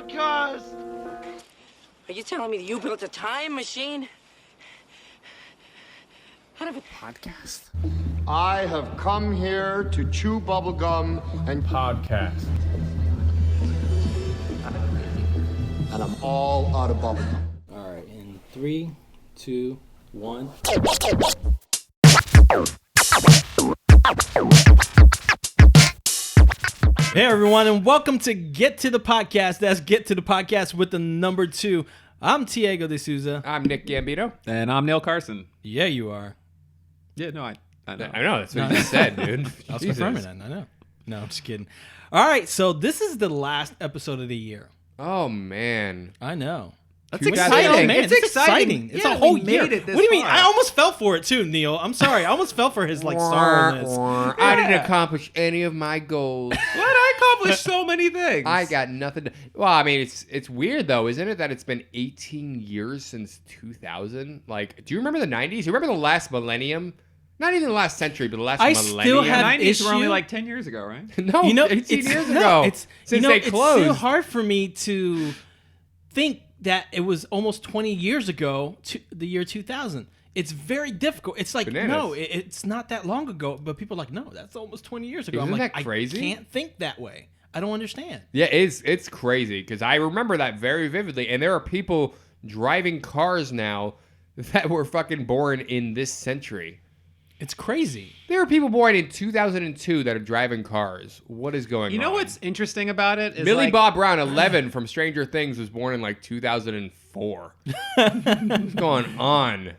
podcast. Are you telling me that you built a time machine? Out of a Podcast. I have come here to chew bubblegum and Podcast. and I'm all out of bubblegum. All right, in 3, 2, 1. Hey everyone, and welcome to Get to the Podcast. That's Get to the Podcast with the number 2. I'm Tiago de Souza. I'm Nick Gambino. And I'm Neil Carson. Yeah, you are. Yeah, no, I know. I know, that's what you just said, dude. I was Jesus. confirming that. I know. No, I'm just kidding. All right, so this is the last episode of the year. Oh, man. I know. That's exciting. Oh, man, It's exciting. It's Yeah, a whole we year. made it this What do you mean? far. I almost fell for it too, Neil. I'm sorry. I almost fell for his sorrowness. I didn't accomplish any of my goals. What? I accomplished so many things. I got nothing to... Well, I mean, it's weird, though, isn't it, that it's been 18 years since 2000? Like, do you remember the 90s? You remember the last millennium? Not even the last century, but the last millennium. still The have 90s were only issue- like 10 years ago, right? No, You know, 18 it's, years no, ago. It's since you know, they it's closed. still hard for me to think that it was almost 20 years ago to the year 2000. It's very difficult. It's like, Bananas. no, it's not that long ago. But people are like, no, that's almost 20 years ago. I'm Isn't like, that crazy? I can't think that way. I don't understand. Yeah, it's crazy because I remember that very vividly. And there are people driving cars now that were fucking born in this century. It's crazy. There are people born in 2002 that are driving cars. What is going on? You know what's interesting about it? Is Millie like, Bob Brown, 11 from Stranger Things, was born in like 2004. What's going on?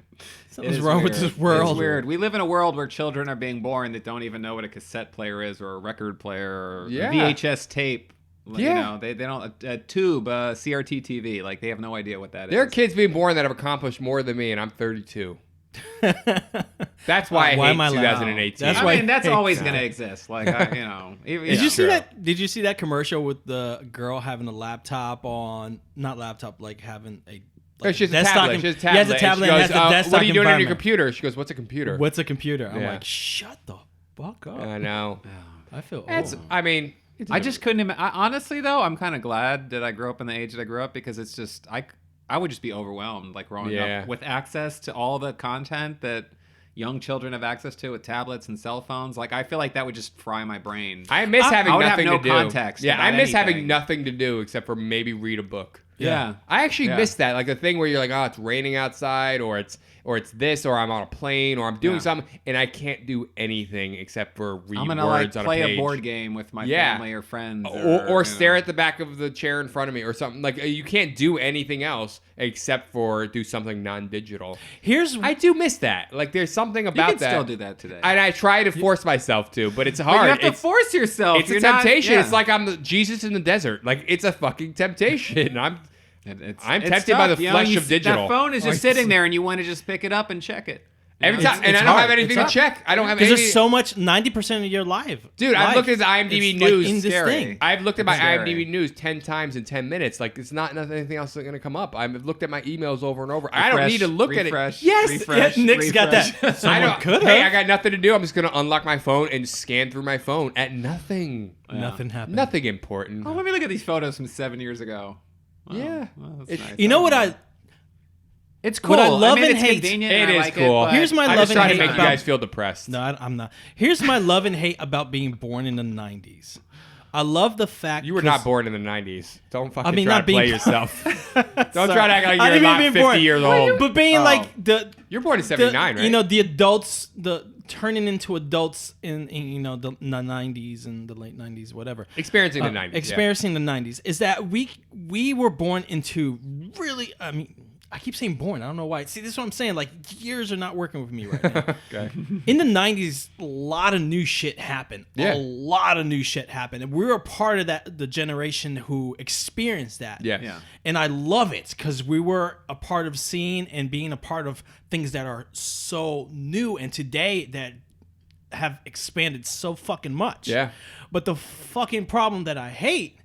Something's wrong with this world. It's weird. We live in a world where children are being born that don't even know what a cassette player is or a record player or Yeah. VHS tape. Like, Yeah. You know, they don't a tube, CRT TV. Like they have no idea what that There are is. kids being born that have accomplished more than me, and I'm 32. That's why Why I am I hate loud? 2018. That's I why mean, that's I hate always that. going to exist. Like, you know. Did you see that? Did you see that commercial with the girl having a laptop on? Not laptop, like having a. No, she has a desktop tablet. en- She has a She has a tablet. tablet and and she has goes, the desktop what are you doing on your environment. computer? She goes, what's a computer? What's a computer? I'm Yeah. like, shut the fuck up. I know. I feel It's, old. I mean... I just couldn't honestly, though, I'm kind of glad that I grew up in the age that I grew up because it's just, I would just be overwhelmed, like growing up with access to all the content that young children have access to with tablets and cell phones. Like, I feel like that would just fry my brain. I miss having I would have nothing no to do. context Yeah, about I miss having anything. nothing to do except for maybe read a book. Yeah. I actually Yeah. miss that, like the thing where you're like, oh, it's raining outside, or it's this, or I'm on a plane, or I'm doing Yeah. something, and I can't do anything except for read I'm going to, like, words on play a page. a board game with my Yeah. family or friends. Or you stare know. at the back of the chair in front of me, or something. Like, you can't do anything else except for do something non-digital. Here's I do miss that. Like, there's something You about can that. still do that today. And I try to force myself to, but it's But hard. you have to It's- force yourself. It's You're a not- temptation. yeah. It's like I'm the Jesus in the desert. Like, it's a fucking temptation. I'm It's tempted by tough. the You know, flesh of digital. That phone is just Like, sting there, and you want to just pick it up and check it. You every know, time, and it's I don't hard. have anything It's to hard. check. I don't have because any. there's so much. 90% of your life, Dude, I've life looked at the IMDb is, like, news. in this Scary. thing. I've looked at my Scary. IMDb news 10 times in 10 minutes. Like, it's not anything else that's going to come up. I've looked at my emails over and over. I don't Refresh, need to look refresh, at it. Yes, refresh, Yeah, Nick's got refresh. that. I Someone don't. could Hey, I have. got nothing to do. I'm just going to unlock my phone and scan through my phone at nothing. Nothing happened. Nothing important. Oh, let me look at these photos from 7 years ago. Wow. Yeah. Well, that's It- nice. You know what I? It's what cool. I love mean, and it's hate- convenient It and I is like cool. but Here's my I'm love just and trying to hate make you about- guys feel depressed. No, I'm not. Here's my love and hate about being born in the 90s. I love the fact You were 'cause- not born in the 90s. Don't fucking I mean, try not to play being- yourself. Don't Sorry. try to act like I you're didn't not mean 50 born. years old. But being like the You're born in the- 79, right? You know, the adults, the turning into adults in you know the 90s and the late 90s, whatever. Experiencing the 90s. Experiencing the 90s is that we were born into really. I mean, I keep saying born. I don't know why. See, this is what I'm saying. Like, years are not working with me right now. Okay. In the 90s, a lot of new shit happened. Yeah. A lot of new shit happened. And we were a part of that, the generation who experienced that. Yeah. Yeah. And I love it because we were a part of seeing and being a part of things that are so new and today that have expanded so fucking much. Yeah. But the fucking problem that I hate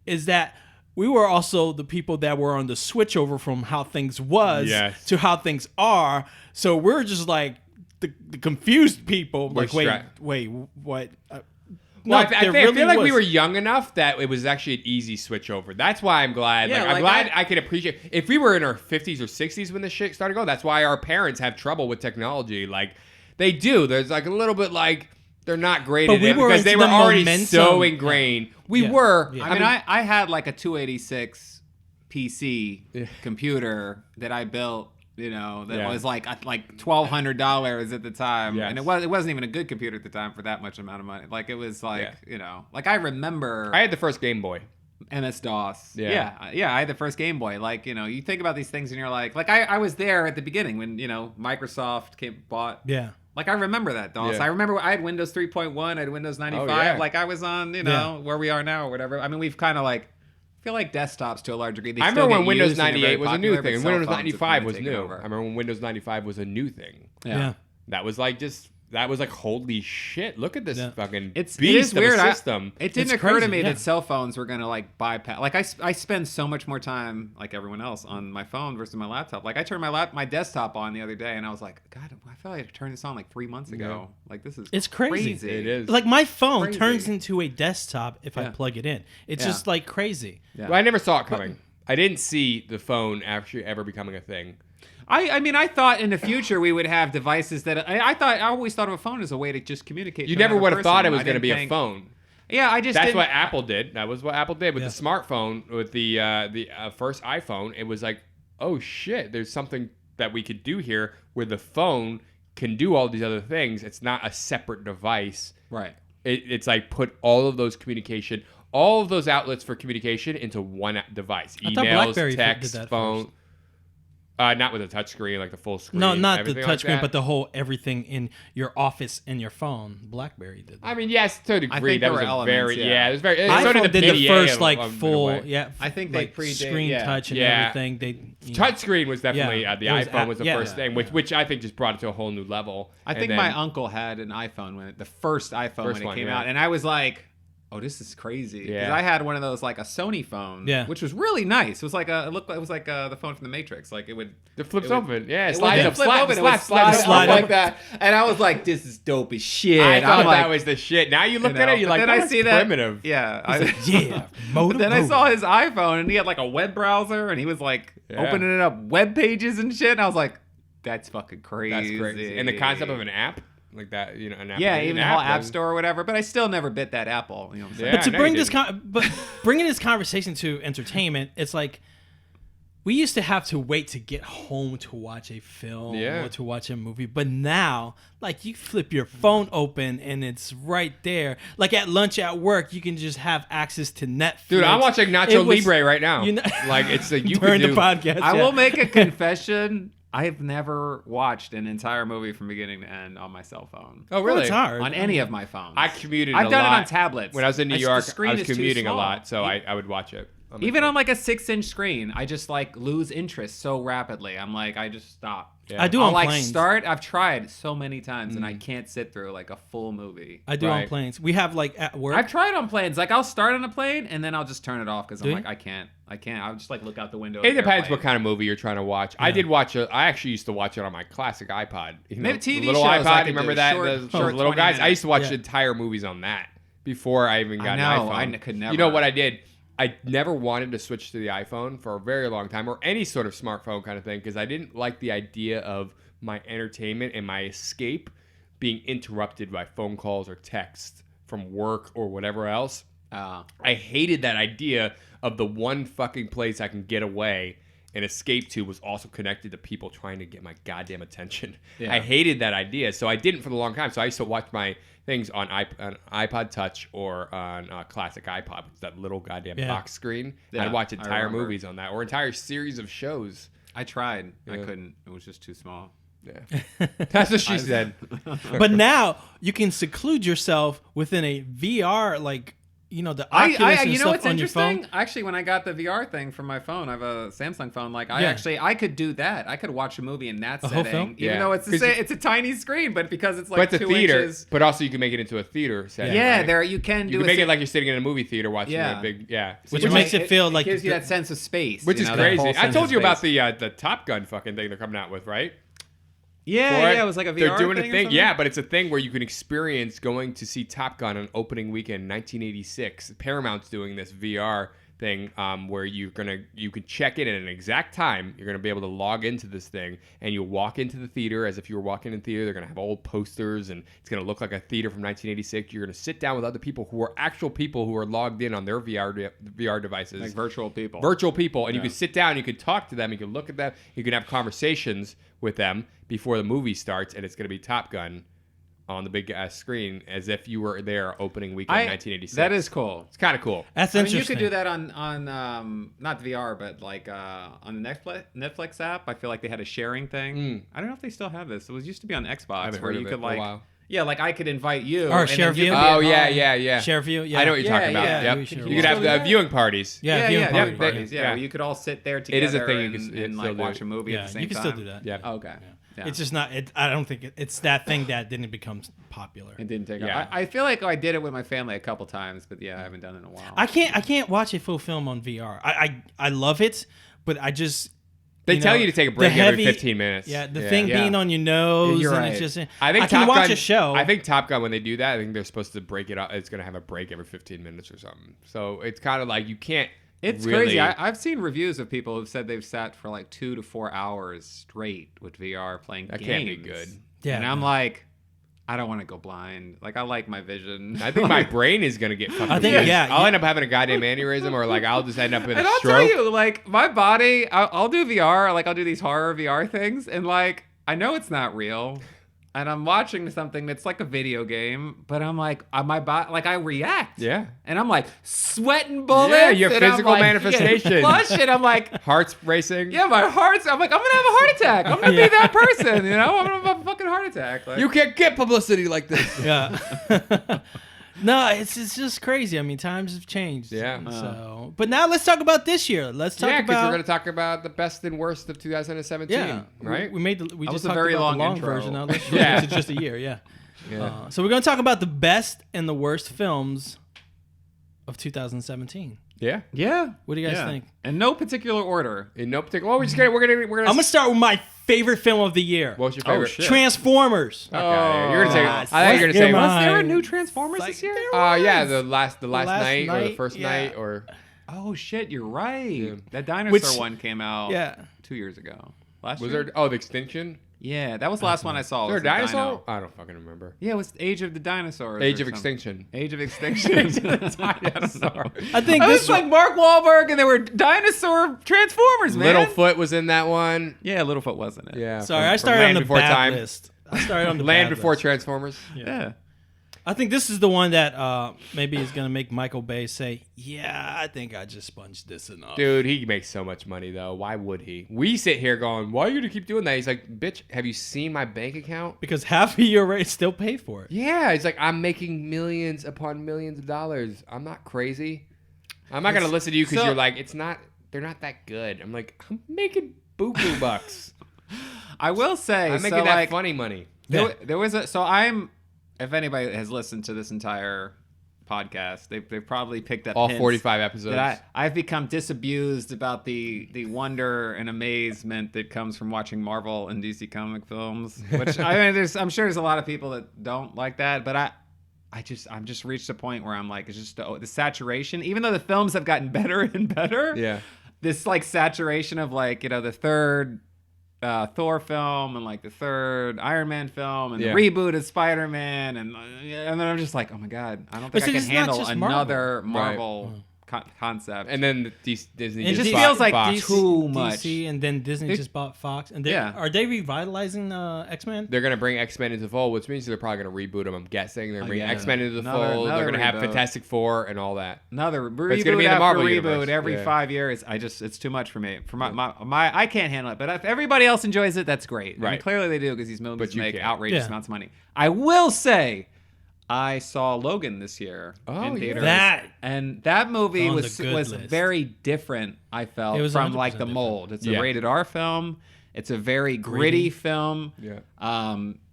is that we were also the people that were on the switch over from how things was Yes. to how things are. So we're just like the confused people. Like, wait, what? Well, No, I feel like we were young enough that it was actually an easy switch over. That's why I'm glad. Yeah, I'm glad I can appreciate. If we were in our 50s or 60s when this shit started going, that's why our parents have trouble with technology. Like they do. There's like a little bit like they're not great at it because they were already so ingrained. We were. I mean, I had like a 286 PC computer that I built. That was like $1,200 at the time, and it wasn't even a good computer at the time for that much amount of money. Like it was like like I remember. I had the first Game Boy. MS DOS. Yeah. I had the first Game Boy. Like you think about these things and you're like I was there at the beginning when Microsoft bought. Yeah. Like I remember that DOS. Yeah. I remember I had Windows 3.1. I had Windows 95. Oh, yeah. Like I was on where we are now or whatever. I mean we've kind of like. I feel like desktops to a large degree. I remember when Windows 98 was a new thing, and Windows 95 was new. I remember when Windows 95 was a new thing. Yeah. That was like holy shit! Look at this fucking it is beast of weird. a system. It didn't It's occur to crazy, me yeah. that cell phones were gonna like bypass. Like I spend so much more time like everyone else on my phone versus my laptop. Like I turned my desktop on the other day, and I was like, God, I feel like I turned this on like 3 months ago. Like this is It's crazy. It is. Like my phone Crazy. turns into a desktop if I Yeah. plug it in. It's Yeah. just like crazy. Yeah. Well, I never saw it coming. I didn't see the phone actually ever becoming a thing. I mean, I thought in the future we would have devices that I always thought of a phone as a way to just communicate. You to never another would have thought it person. was I going to didn't be a think- phone. Yeah, I just. That's didn't- what Apple did. That was what Apple did with Yeah. the smartphone, with the first iPhone. It was like, oh shit, there's something that we could do here where the phone can do all these other things. It's not a separate device. Right. It's like put all of those all of those outlets for communication into one device. I thought Emails, BlackBerry text, did that phone. first. Not with a touchscreen, like the full screen. No, not the everything like touchscreen, that. but the whole everything in your office and your phone. BlackBerry did that. I mean, yes, to a degree. think That there was were a elements, very yeah. it was very. So iPhone did the PDA first like in a full, way. I think they like predate- screen yeah. touch and Yeah. everything. They Touchscreen was definitely Yeah, the it was iPhone was the yeah. first thing, which I think just brought it to a whole new level. I think my uncle had an iPhone the first iPhone First when it one, came yeah. out, and I was like, "Oh, this is crazy." Because Yeah. I had one of those like a Sony phone, Yeah. which was really nice. It was like it was like the phone from the Matrix. Like it would. It flips it would- open. Yeah, it It slides would up, flip slide, open. It would slide slide up up. like that, and I was like, "This is dope as shit." I thought I'm like, that was the shit. Now you look at it, you're but like, then I that's see that primitive. Yeah, yeah. But then I saw his iPhone, and he had like a web browser, and he was like Yeah. opening it up web pages and shit. And I was like, "That's fucking crazy." That's crazy. And the concept of an app like that, an app. Yeah, an even the whole app does- store or whatever. But I still never bit that apple. You know what I'm saying? Yeah. But to no, bring you this didn't. bringing this conversation to entertainment, it's like we used to have to wait to get home to watch a film Yeah. or to watch a movie, but now, like, you flip your phone open and it's right there. Like at lunch at work, you can just have access to Netflix. Dude, I'm watching Nacho It was- Libre right now. you know- Like it's a you during could the do. podcast. I yeah. will make a confession. I have never watched an entire movie from beginning to end on my cell phone. Oh, Well, really? it's hard. On any of my phones. I commuted. I've a done lot. it on tablets. When I was in New The York, screen I was is too commuting a small. lot, so I would watch it. my Even phone. on like a 6-inch screen, I just like lose interest so rapidly. I'm like, I just stop. Yeah. I do I'll on like planes. start. I've tried so many times and I can't sit through like a full movie. I do on Right. planes. We have like at work. I've tried on planes. Like I'll start on a plane and then I'll just turn it off because I'm Do you? like, I can't. I'll just like look out the window. of It the depends airplane. what kind of movie you're trying to watch. I did watch it. I actually used to watch it on my classic iPod. You know, Maybe TV the little shows iPod. I could Remember do, that? short- The short little 20 guys. I used to watch Yeah. entire movies on that before I even got I know, an iPhone. I could never. You know what I did? I never wanted to switch to the iPhone for a very long time, or any sort of smartphone kind of thing, because I didn't like the idea of my entertainment and my escape being interrupted by phone calls or texts from work or whatever else. I hated that idea of the one fucking place I can get away and escape to was also connected to people trying to get my goddamn attention. Yeah. I hated that idea, so I didn't for the long time. So I used to watch my things on iPod Touch or on classic iPod, which is that little goddamn Yeah. box screen. Yeah, I'd watch I entire remember. movies on that or entire series of shows. I tried. I Yeah. couldn't. It was just too small. Yeah, that's what she said. But now you can seclude yourself within a VR, like, you know, the Oculus and you know stuff what's on your interesting? phone. Actually, when I got the VR thing from my phone, I have a Samsung phone. Like, Yeah. I could do that. I could watch a movie in that A whole setting, film? even Yeah. though it's 'Cause you- it's a tiny screen, but because it's like But it's a 2 theater, inches. but also you can make it into a theater setting. Yeah, right? there you can do. You can make it like you're sitting in a movie theater watching Yeah. a big, yeah. Which makes it feel like gives you the- that sense of space, Which you is know, that crazy. whole I sense told of you about space. the Top Gun fucking thing they're coming out with, right? Yeah, yeah, it was like a VR They're doing thing a or thing. something? Yeah, but it's a thing where you can experience going to see Top Gun on opening weekend 1986. Paramount's doing this VR thing where you can check in at an exact time. You're gonna be able to log into this thing, and you'll walk into the theater as if you were walking in theater. They're gonna have old posters, and it's gonna look like a theater from 1986. You're gonna sit down with other people who are actual people who are logged in on their VR devices, Like virtual people. and you can sit down, you can talk to them, you can look at them, you can have conversations with them before the movie starts, and it's gonna be Top Gun on the big ass screen as if you were there opening weekend 1986. That is cool. It's kind of cool. That's I mean, interesting. you could do that on not VR, but like on the Netflix app. I feel like they had a sharing thing. I don't know if they still have this. It was used to be on Xbox haven't where heard you of could it for a like, while. yeah, like I could invite you. Or and share then you view. could be at Oh yeah, home. yeah. Share view. Yeah. I know what you're talking about. yeah. Yep. We should You could have do that? viewing parties. Yeah, viewing yeah, parties. yeah. Where you could all sit there together. It is a thing you and, can and still like do. watch a movie Yeah, at the same you can time. still do that. Yeah. Okay. Yeah. It's just not. I don't think it's that thing that didn't become popular. It didn't take Yeah. off. I feel like I did it with my family a couple times, but yeah, I haven't done it in a while. I can't watch a full film on VR. I love it, but I just They tell you to take a break the every heavy- 15 minutes. Yeah, the thing being Yeah. on your nose, You're and right. it's just. I think can Top watch Gun, a show. I think Top Gun, when they do that, I think they're supposed to break it up. It's going to have a break every 15 minutes or something. So it's kind of like you can't. It's really, crazy. I've seen reviews of people who've said they've sat for like 2 to 4 hours straight with VR playing That games. can't be good. Yeah, and I'm no. like, I don't want to go blind. Like, I like my vision. I think my brain is going to get fucking. I think, weird. yeah, I'll you- end up having a goddamn aneurysm, or like I'll just end up in And a I'll stroke. tell you, like, my body, I'll do VR, like, I'll do these horror VR things, and, like, I know it's not real, and I'm watching something that's like a video game, but I'm like, my body, like, I react. Yeah. And I'm like, sweating bullets. Yeah, your and I'm physical like, manifestation. Flush, and I'm like, Heart's racing. yeah, my heart's, I'm like, I'm going to have a heart attack. I'm going to be that person, you know? I'm going to have a fucking heart attack. Like, You can't get publicity like this. Yeah. No, it's just crazy. I mean, times have changed. Yeah. So, but now let's talk about this year. Let's talk Yeah, because about. we're going to talk about the best and worst of 2017. yeah, Right? We made we That just was a talked very about long the long intro. version. Now let's Yeah. to just a year. Yeah. Yeah. So we're gonna talk about the best and the worst films of 2017. Yeah. yeah. What do you guys Yeah. think? In no particular order. In no particular. Well, we're gonna. I'm gonna start with my favorite film of the year. What's your Oh, favorite? shit. Transformers. Okay, you're gonna say. Ah, I thought you were gonna say. come on. Was there a new Transformers this year? Yeah, the last last night or the night, first yeah. night or. Oh shit, you're right. That dinosaur Which- one came out Yeah. 2 years ago. Last Was year? there? Oh, the extinction. Yeah, that was the last one I saw. Was there a was the dinosaur? dino. I don't fucking remember. Yeah, it was Age of the Dinosaurs. Age or of something. Extinction. Age of Extinction. Dinosaur. I think It this was like Mark Wahlberg and there were dinosaur Transformers, man. Littlefoot was in that one. Yeah, Littlefoot wasn't it? Yeah. Sorry, from- I from started Land on the Before bad Time. list. I started on the Land bad Before list. Transformers. Yeah. I think this is the one that maybe is gonna make Michael Bay say, "Yeah, I think I just sponged this enough." Dude, he makes so much money though. Why would he? We sit here going, "Why are you gonna keep doing that?" He's like, "Bitch, have you seen my bank account?" Because half of your rates still pay for it. Yeah, it's like I'm making millions upon millions of dollars. I'm not crazy. I'm not gonna listen to you because so- you're like, it's not. They're not that good. I'm like, I'm making buku bucks. I will say, I'm making so that like, funny money. there was a, so I'm, if anybody has listened to this entire podcast, they've probably picked up All hints 45 episodes. that I've become disabused about the wonder and amazement that comes from watching Marvel and DC comic films. Which I mean, I'm sure there's a lot of people that don't like that, but I'm just reached a point where I'm like, it's just the saturation. Even though the films have gotten better and better, Yeah. this like saturation of like, you know, the third Thor film and like the third Iron Man film and Yeah. the reboot of Spider-Man and then I'm just like, oh my god, I don't think But I it's can not handle just another Marvel. Marvel concept. And then Disney It just just bought feels like Fox. too much. DC, and then Disney just bought Fox. And Yeah. are they revitalizing X-Men? They're gonna bring X-Men into the fold, which means they're probably gonna reboot them. I'm guessing they're gonna bring Again. X-Men into the Another- fold. another They're gonna have reboot. Fantastic Four and all that. Another it's reboot gonna be in the after Marvel reboot universe. every Yeah. 5 years. It's too much for me. For my I can't handle it. But if everybody else enjoys it, that's great. I mean, Right. clearly they do because these movies But you make can't. outrageous Yeah. amounts of money. I will say, I saw Logan this year Oh, in yeah. theaters. And that movie On was the good was list. very different, I felt, It was from 100% like the different. mold. It's Yeah. a rated R film. It's a very gritty film. Yeah.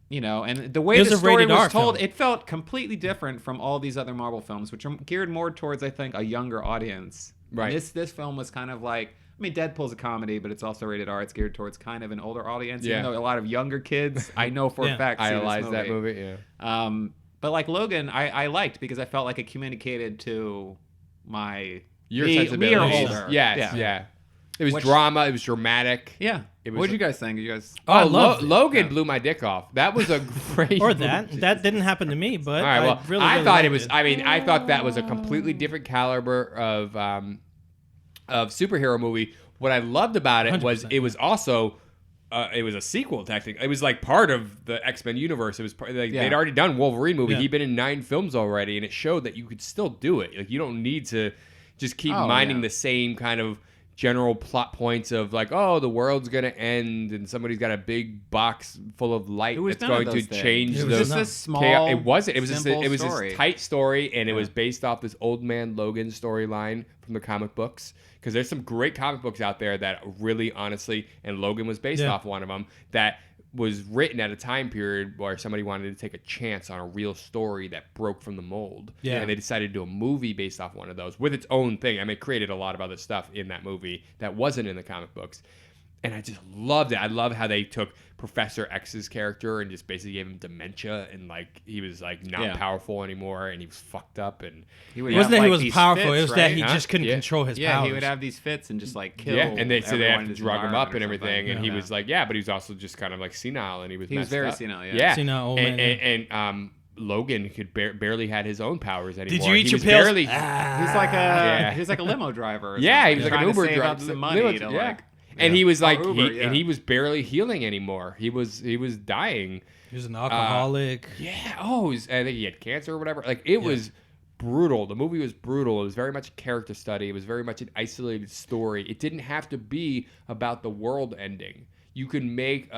You know, and the way It was the a story rated R was told, film. it felt completely different from all these other Marvel films, which are geared more towards, I think, a younger audience. Right. And this film was kind of like I mean, Deadpool's a comedy, but it's also rated R. It's geared towards kind of an older audience. Yeah. Even though a lot of younger kids, I know for a fact, see this idolize that movie. Yeah. But like Logan, I liked because I felt like it communicated to Your me sensibilities. or older. Yes, yeah. It was drama. It was dramatic. Yeah. What did you guys think? You guys? I loved it. Logan blew my dick off. That was a great. Or that didn't happen to me, but All right. Well, really I thought loved it was. I mean, I thought that was a completely different caliber of superhero movie. What I loved about it was 100%. it was also. It was a sequel, technically. It was like part of the X-Men universe. It was they'd already done Wolverine movie. Yeah. He'd been in 9 films already, and it showed that you could still do it. Like you don't need to just keep minding the same kind of general plot points of like, oh, the world's gonna end, and somebody's got a big box full of light that's going to change It the was just this small. chaos. It wasn't. It was simple it was story. this tight story, and it was based off this old man Logan storyline from the comic books. Because there's some great comic books out there that really, honestly, and Logan was based off one of them, that was written at a time period where somebody wanted to take a chance on a real story that broke from the mold. Yeah. And they decided to do a movie based off one of those with its own thing. I mean, it created a lot of other stuff in that movie that wasn't in the comic books. And I just loved it. I love how they took Professor X's character and just basically gave him dementia, and like he was like not powerful anymore, and he was fucked up, and He would It wasn't have, that he like, was these powerful. fits, It was right? that he Huh? just couldn't Yeah. control his Yeah, powers. he would have these fits and just like kill. and they everyone have in to his drug him up and environment or everything, and something. he was like, yeah, but he was also just kind of like senile, and he was He was messed very up. senile, yeah. yeah, Senile old man, and Logan could barely had his own powers anymore. Did you eat He your was pills? barely, He's like a limo driver. Or yeah, he something, was like an trying to Uber save driver, up some money to like. And he was like, Uber, and he was barely healing anymore. He was dying. He was an alcoholic. Yeah. Oh, I think he had cancer or whatever. Like it was brutal. The movie was brutal. It was very much a character study. It was very much an isolated story. It didn't have to be about the world ending. You could make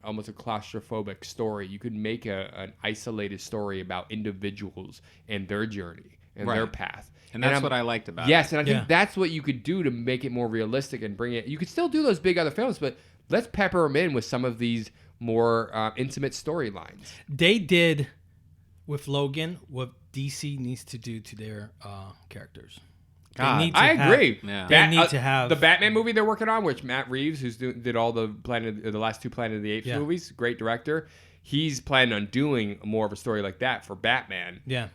almost a claustrophobic story. You could make an isolated story about individuals and their journey and their path. And that's what I liked about it. Yes, and I think that's what you could do to make it more realistic and bring it. You could still do those big other films, but let's pepper them in with some of these more intimate storylines. They did with Logan what DC needs to do to their characters. They God, need to I have- agree. Yeah. They need to have the Batman movie they're working on, which Matt Reeves, did all the last 2 Planet of the Apes movies, great director. He's planning on doing more of a story like that for Batman. Yeah.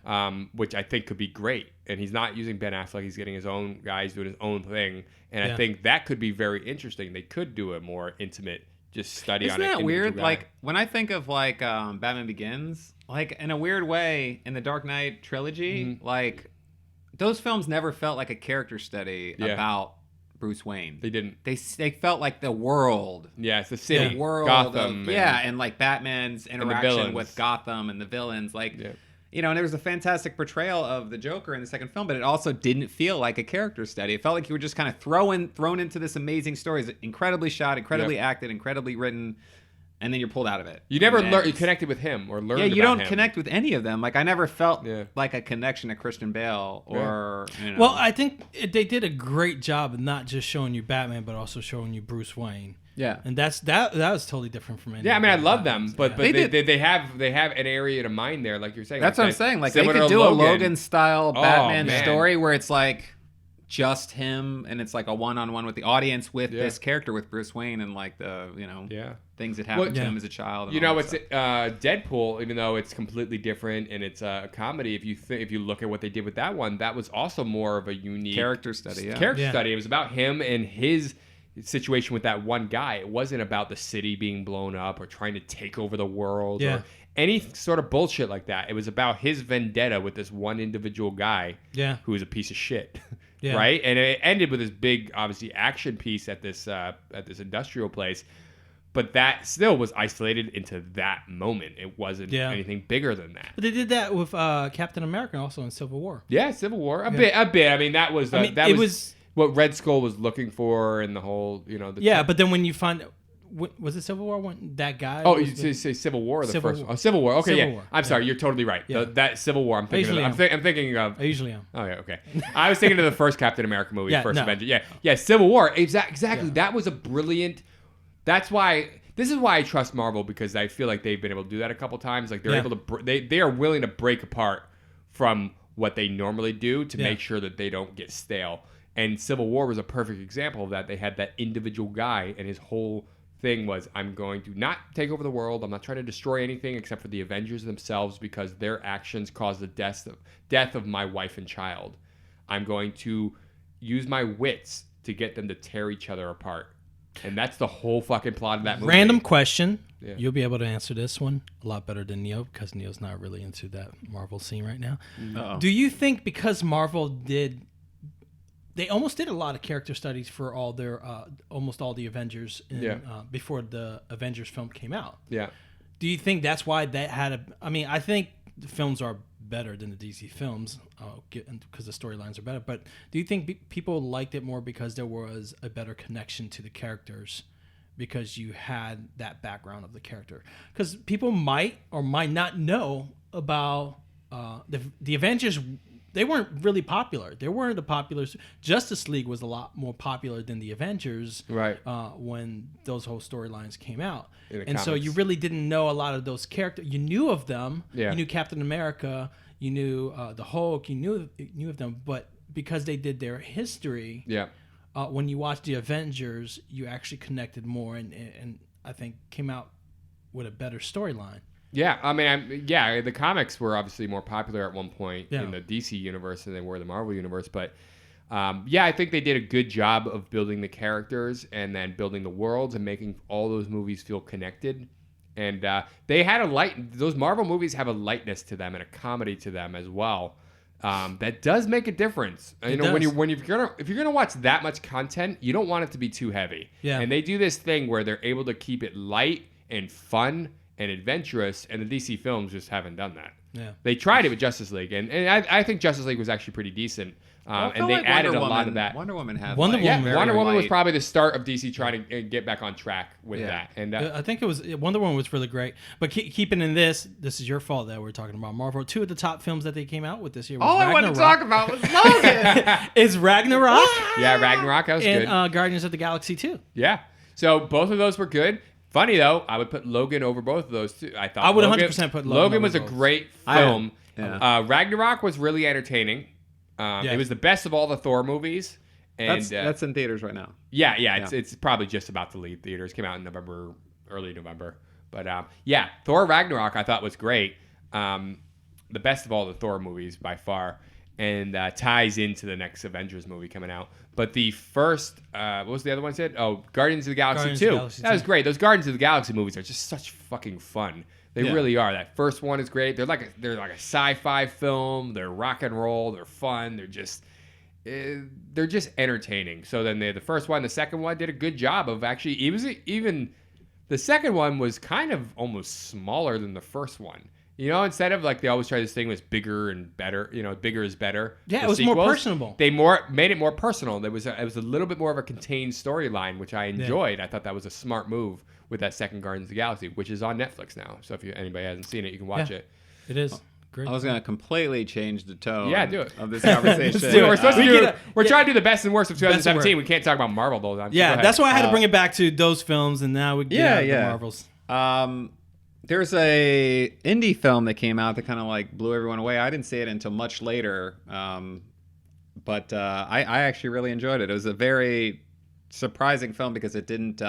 Which I think could be great. And he's not using Ben Affleck. He's getting his own guy. He's doing his own thing. And I think that could be very interesting. They could do a more intimate just study Isn't on it. that weird? Like when I think of like Batman Begins, like in a weird way in the Dark Knight trilogy, like those films never felt like a character study about Bruce Wayne. They didn't. They felt like the world. Yeah, it's the city. The world Gotham. of, and like Batman's interaction villains. with Gotham and the villains. Like, you know, and there was a fantastic portrayal of the Joker in the second film, but it also didn't feel like a character study. It felt like you were just kind of thrown into this amazing story. It's incredibly shot, incredibly acted, incredibly written, and then you're pulled out of it. You never you connected with him or learned Yeah, you about don't him. connect with any of them. Like, I never felt like a connection to Christian Bale or, you know. Well, I think they did a great job of not just showing you Batman, but also showing you Bruce Wayne. Yeah, and that was totally different from any. Yeah, I mean, I love Batman. them, but they have an area to mine there, like you're saying. That's like what I'm saying. Like, they similar could to do a Logan style Batman man. story where it's like just him, and it's like a one-on-one with the audience with this character, with Bruce Wayne, and like the things that happened to him as a child. And You know, all it's that stuff. Deadpool, even though it's completely different and it's a comedy. If you look at what they did with that one, that was also more of a unique character study. study. It was about him and his situation with that one guy. It wasn't about the city being blown up or trying to take over the world or any sort of bullshit like that. It was about his vendetta with this one individual guy who was a piece of shit. Right? And it ended with this big, obviously, action piece at this industrial place. But that still was isolated into that moment. It wasn't anything bigger than that. But they did that with Captain America also in Civil War. Yeah, Civil War. A bit. I mean, that was what Red Skull was looking for, and the whole, but then when you find, was it Civil War when that guy? Oh, you say Civil War, the first one. Oh, Civil War. Okay, Civil War. I'm sorry, you're totally right. Yeah. That Civil War. I'm thinking of. I usually am. Oh yeah, okay. I was thinking of the first Captain America movie, First no. Avenger. Yeah, Civil War. Exactly. That was a brilliant. That's why. This is why I trust Marvel, because I feel like they've been able to do that a couple times. Like they're able to. They are willing to break apart from what they normally do to make sure that they don't get stale. And Civil War was a perfect example of that. They had that individual guy, and his whole thing was, I'm going to not take over the world. I'm not trying to destroy anything except for the Avengers themselves because their actions caused the death of my wife and child. I'm going to use my wits to get them to tear each other apart. And that's the whole fucking plot of that movie. Random question. Yeah. You'll be able to answer this one a lot better than Neo because Neo's not really into that Marvel scene right now. Uh-oh. Do you think because Marvel they almost did a lot of character studies for all their almost all the Avengers before the Avengers film came out? Yeah. Do you think that's why that had I think the films are better than the DC films because the storylines are better. But do you think people liked it more because there was a better connection to the characters because you had that background of the character? Because people might or might not know about the Avengers. They weren't really popular. They weren't the popular. Justice League was a lot more popular than the Avengers right. When those whole storylines came out. And so you really didn't know a lot of those characters. You knew of them. Yeah. You knew Captain America. You knew the Hulk. You knew of them. But because they did their history, when you watched the Avengers, you actually connected more and I think came out with a better storyline. Yeah, I mean, the comics were obviously more popular at one point in the DC universe than they were the Marvel universe. But I think they did a good job of building the characters and then building the worlds and making all those movies feel connected. And they had those Marvel movies have a lightness to them and a comedy to them as well. That does make a difference. If you're gonna watch that much content, you don't want it to be too heavy. Yeah. And they do this thing where they're able to keep it light and fun and adventurous, and the DC films just haven't done that. Yeah. They tried it with Justice League, and I think Justice League was actually pretty decent. And they added a lot of that. Wonder Woman had Wonder Woman was probably the start of DC trying to get back on track with that. And I think it was Wonder Woman was really great. But keeping in this is your fault that we're talking about Marvel. Two of the top films that they came out with this year was all Ragnarok. I wanted to talk about was Logan. Is Ragnarok yeah, Ragnarok, that was and good. Guardians of the Galaxy 2. Yeah. So both of those were good. Funny though, I would put Logan over both of those too. I thought I would Logan, 100% put Logan Logan was over a both. great film. Yeah. Ragnarok was really entertaining. It was the best of all the Thor movies. And That's in theaters right now. Yeah. It's probably just about to leave theaters. Came out in November, early November. But Thor Ragnarok I thought was great. The best of all the Thor movies by far. And ties into the next Avengers movie coming out. But the first, what was the other one said? Oh, Guardians of the Galaxy 2. That was great. Those Guardians of the Galaxy movies are just such fucking fun. They really are. That first one is great. They're like a sci-fi film. They're rock and roll. They're fun. They're just entertaining. So then the first one, the second one did a good job of actually. Even the second one was kind of almost smaller than the first one. You know, instead of like they always try this thing was bigger and better. You know, bigger is better. Yeah, it was more personable. They made it more personal. It was a little bit more of a contained storyline, which I enjoyed. I thought that was a smart move with that second Guardians of the Galaxy, which is on Netflix now. So if anybody hasn't seen it, you can watch it. It is great. I was gonna completely change the tone. Do it. Of this conversation. We're supposed to we're trying to do the best and worst of 2017. We can't talk about Marvel the whole time. Yeah, that's why I had to bring it back to those films, and now we get out of the Marvels. There's a indie film that came out that kind of like blew everyone away. I didn't see it until much later, but I actually really enjoyed it. It was a very surprising film because it didn't.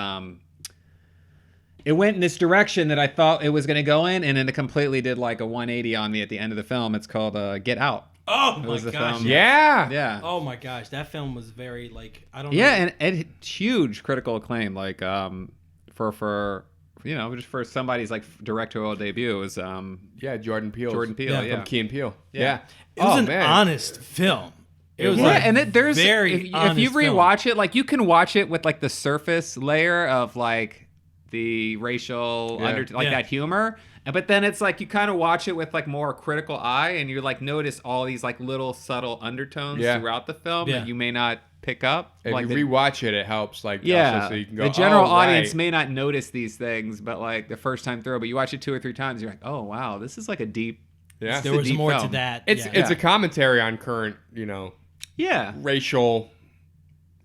It went in this direction that I thought it was going to go in, and then it completely did like a 180 on me at the end of the film. It's called Get Out. Oh my gosh! Film. Yeah. Oh my gosh, that film was very like I don't know. Yeah, and it had huge critical acclaim. Like for just for somebody's like directorial debut, it was Jordan Peele. From Key and Peele. Yeah. It was an honest film. It was there's very if you rewatch it, like you can watch it with like the surface layer of like the racial that humor, but then it's like you kind of watch it with like more critical eye, and you like notice all these like little subtle undertones throughout the film that you may not pick up. If like you rewatch it, it helps. Like also, so you can go. The general right. audience may not notice these things, but like the first time through, but you watch it 2 or 3 times, you're like, oh wow, this is like a deep. Yeah, there was more film. to that. It's a commentary on current, racial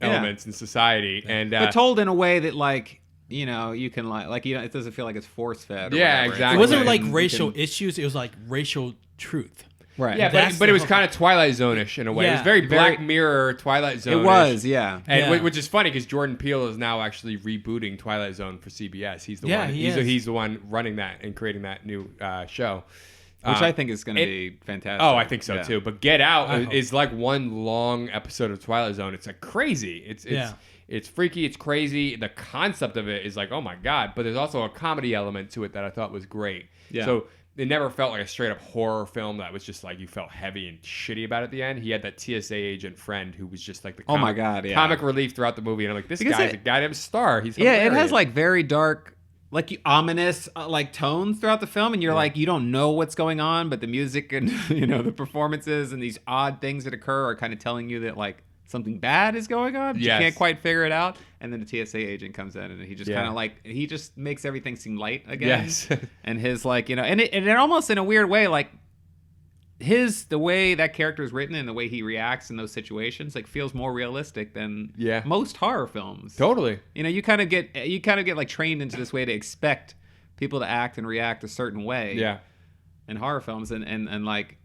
elements in society, and but told in a way that like. You can it doesn't feel like it's force fed. Yeah, exactly. It wasn't like racial issues. It was like racial truth. Right. Yeah, That's but the it was whole- kind of Twilight Zone-ish in a way. It was Yeah. very Black Mirror, Twilight Zone. It was, yeah. And Yeah. which is funny because Jordan Peele is now actually rebooting Twilight Zone for CBS. He's the Yeah, one. he is. He's the one running that and creating that new show. Which I think is going to be fantastic. Oh, I think so Yeah. too. But Get I Out hope. is like one long episode of Twilight Zone. It's like crazy. It's freaky. It's crazy. The concept of it is like, oh my god. But there's also a comedy element to it that I thought was great. Yeah. So it never felt like a straight up horror film that was just like you felt heavy and shitty about at the end. He had that TSA agent friend who was just like the Oh my God, yeah. comic relief throughout the movie. And I'm like, this Because guy's it- a goddamn star. He's Yeah, it hilarious. has like very dark, like ominous, like tones throughout the film, and you're like, you don't know what's going on, but the music and the performances and these odd things that occur are kind of telling you that like something bad is going on. But Yes. You can't quite figure it out, and then the TSA agent comes in, and he just Yeah. kind of like he just makes everything seem light again. Yes. And his like and it almost in a weird way like. The way that character is written and the way he reacts in those situations like feels more realistic than most horror films. Totally. You kind of get like trained into this way to expect people to act and react a certain way. Yeah. In horror films and like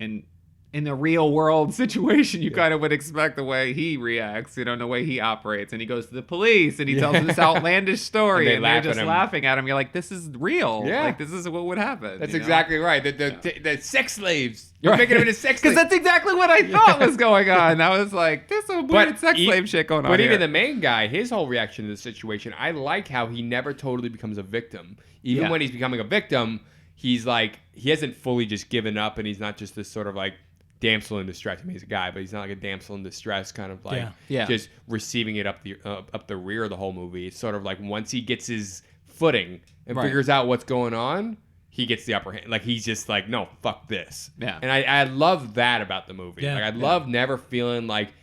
in the real world situation, you kind of would expect the way he reacts, and the way he operates. And he goes to the police and he tells this outlandish story, and they're just laughing at him. You're like, this is real. Yeah. Like this is what would happen. That's exactly right. The sex slaves. You're Right. making him into sex slaves. Because that's exactly what I thought was going on. I was like, there's some weird sex e- slave shit going on But here. even the main guy, his whole reaction to the situation, I like how he never totally becomes a victim. Even when he's becoming a victim, he's like, he hasn't fully just given up, and he's not just this sort of like damsel in distress. I mean, he's a guy, but he's not like a damsel in distress kind of like Yeah. just receiving it up the rear of the whole movie. It's sort of like once he gets his footing and Right. figures out what's going on, he gets the upper hand. Like he's just like, no, fuck this. Yeah. And I love that about the movie. Yeah. Like I love never feeling like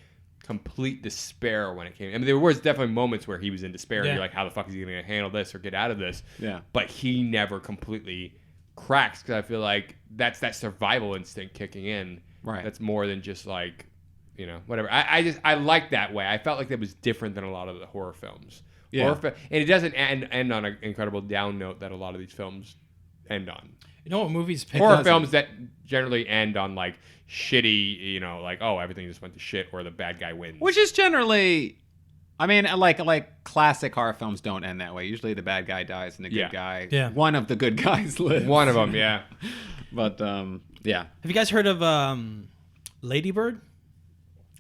complete despair when it came. I mean, there was definitely moments where he was in despair. And Yeah. you're like, how the fuck is he going to handle this or get out of this? Yeah. But he never completely cracks because I feel like that's that survival instinct kicking in. Right. That's more than just like, whatever. I like that way. I felt like that was different than a lot of the horror films. Yeah. And it doesn't end on an incredible down note that a lot of these films end on. You know what movies pick Horror up? films that generally end on like shitty, like, oh, everything just went to shit or the bad guy wins. Which is generally, I mean, like classic horror films don't end that way. Usually the bad guy dies and the good guy, one of the good guys lives. One of them, yeah. But yeah. Have you guys heard of Lady Bird?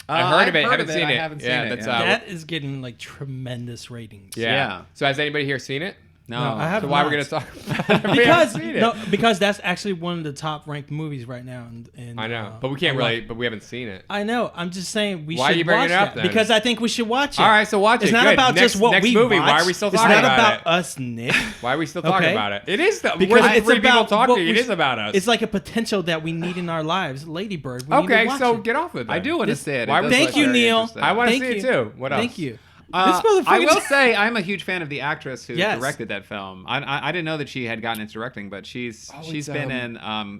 I've heard of it. I've Haven't seen it. I haven't seen Yeah, it. that's, yeah. That is getting like tremendous ratings. Yeah. So has anybody here seen it? No, No, I have So why are we not. going to talk about it? We haven't seen it. Because that's actually one of the top ranked movies right now. In I know, but we can't really. But we haven't seen it. I know. I'm just saying we Why are should you bringing watch it up that then? because I think we should watch it. All right, so watch It's it. not Good. about Next- just what next we movie. watch. Why are we still It's talking not about about it? us, Nick. Why are we still talking Okay. about it? It is though. Because We're it's three people about talking. what we It is sh- about us. It's like a potential that we need in our lives. Lady Bird. We need to Okay, watch so it. get off with it. I do want to This- say it. why It would- does Thank look you, very Neil. interesting. I want to Thank see you. it too. What else? Thank you. I motherfucker- will say I'm a huge fan of the actress who Yes. directed that film. I didn't know that she had gotten into directing, but she's it's, been in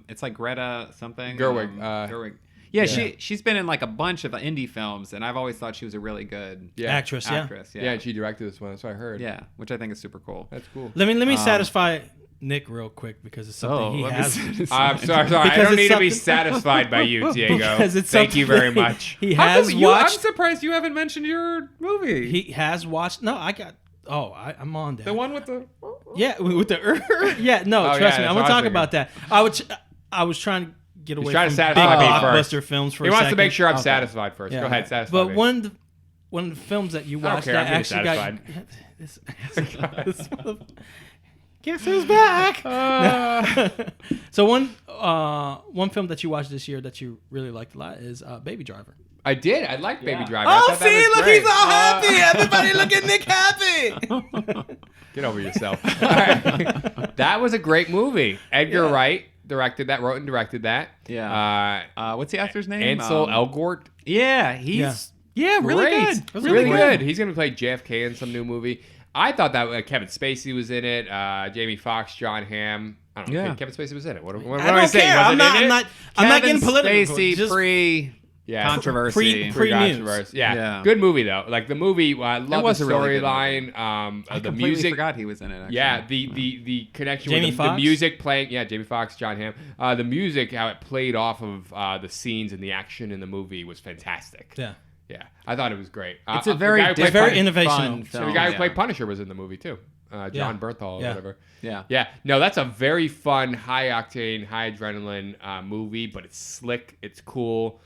it's like Greta something Gerwig, Gerwig. Yeah, she's been in like a bunch of indie films, and I've always thought she was a really good Actress. Yeah. actress. Yeah, and she directed this one. That's what I heard. Yeah, which I think is super cool. That's cool. Let me satisfy Nick real quick because it's something he let me has. see. I'm sorry. I Because don't it's need to be something- satisfied by you, Diego. Because it's Thank you something very much. He How has come I'm watched. surprised you haven't mentioned your movie. He has watched. No, I got. Oh, I'm on that. the one with the. Yeah, with the. Yeah, no, Oh, trust yeah, me. I'm that's gonna what talk I about that. I was trying to get away trying to from satisfy big me first. blockbuster films for He a wants second. to make sure I'm Okay. satisfied first. Yeah. Go ahead, satisfy But me. one of the films that you don't watched care, that I'm getting actually got. This mother- Guess who's back? So one film that you watched this year that you really liked a lot is Baby Driver. I did. I like Baby Driver. I Oh, thought that see, was look, great. he's all happy. Everybody, look at Nick happy. Get over yourself. All right. That was a great movie. Edgar Wright directed that, wrote and directed that. Yeah. What's the actor's name? Ansel Elgort. Yeah, he's really Great. good. was Really really good. He's going to play JFK in some new movie. I thought that Kevin Spacey was in it. Jamie Foxx, John Hamm. I don't know. Yeah. Kevin Spacey was in it. What am I I don't saying? care. Was I'm it not. in I'm it? not. I'm not getting Kevin political. Spacey Just- pre Yeah, controversy. Pre-news. Yeah. Good movie though. Like the movie, I love was the a really good storyline. I The completely music. forgot he was in it. Actually. Yeah, the connection Jamie with the Foxx? music playing. Yeah, Jamie Foxx, John Hamm. The music, how it played off of the scenes and the action in the movie was fantastic. Yeah. Yeah, I thought it was great. It's a the very guy who played very Punisher- innovational. So the guy who played Punisher was in the movie too. John Berthal or Yeah. whatever. Yeah. Yeah. No, that's a very fun, high octane, high adrenaline movie, but it's slick. It's cool.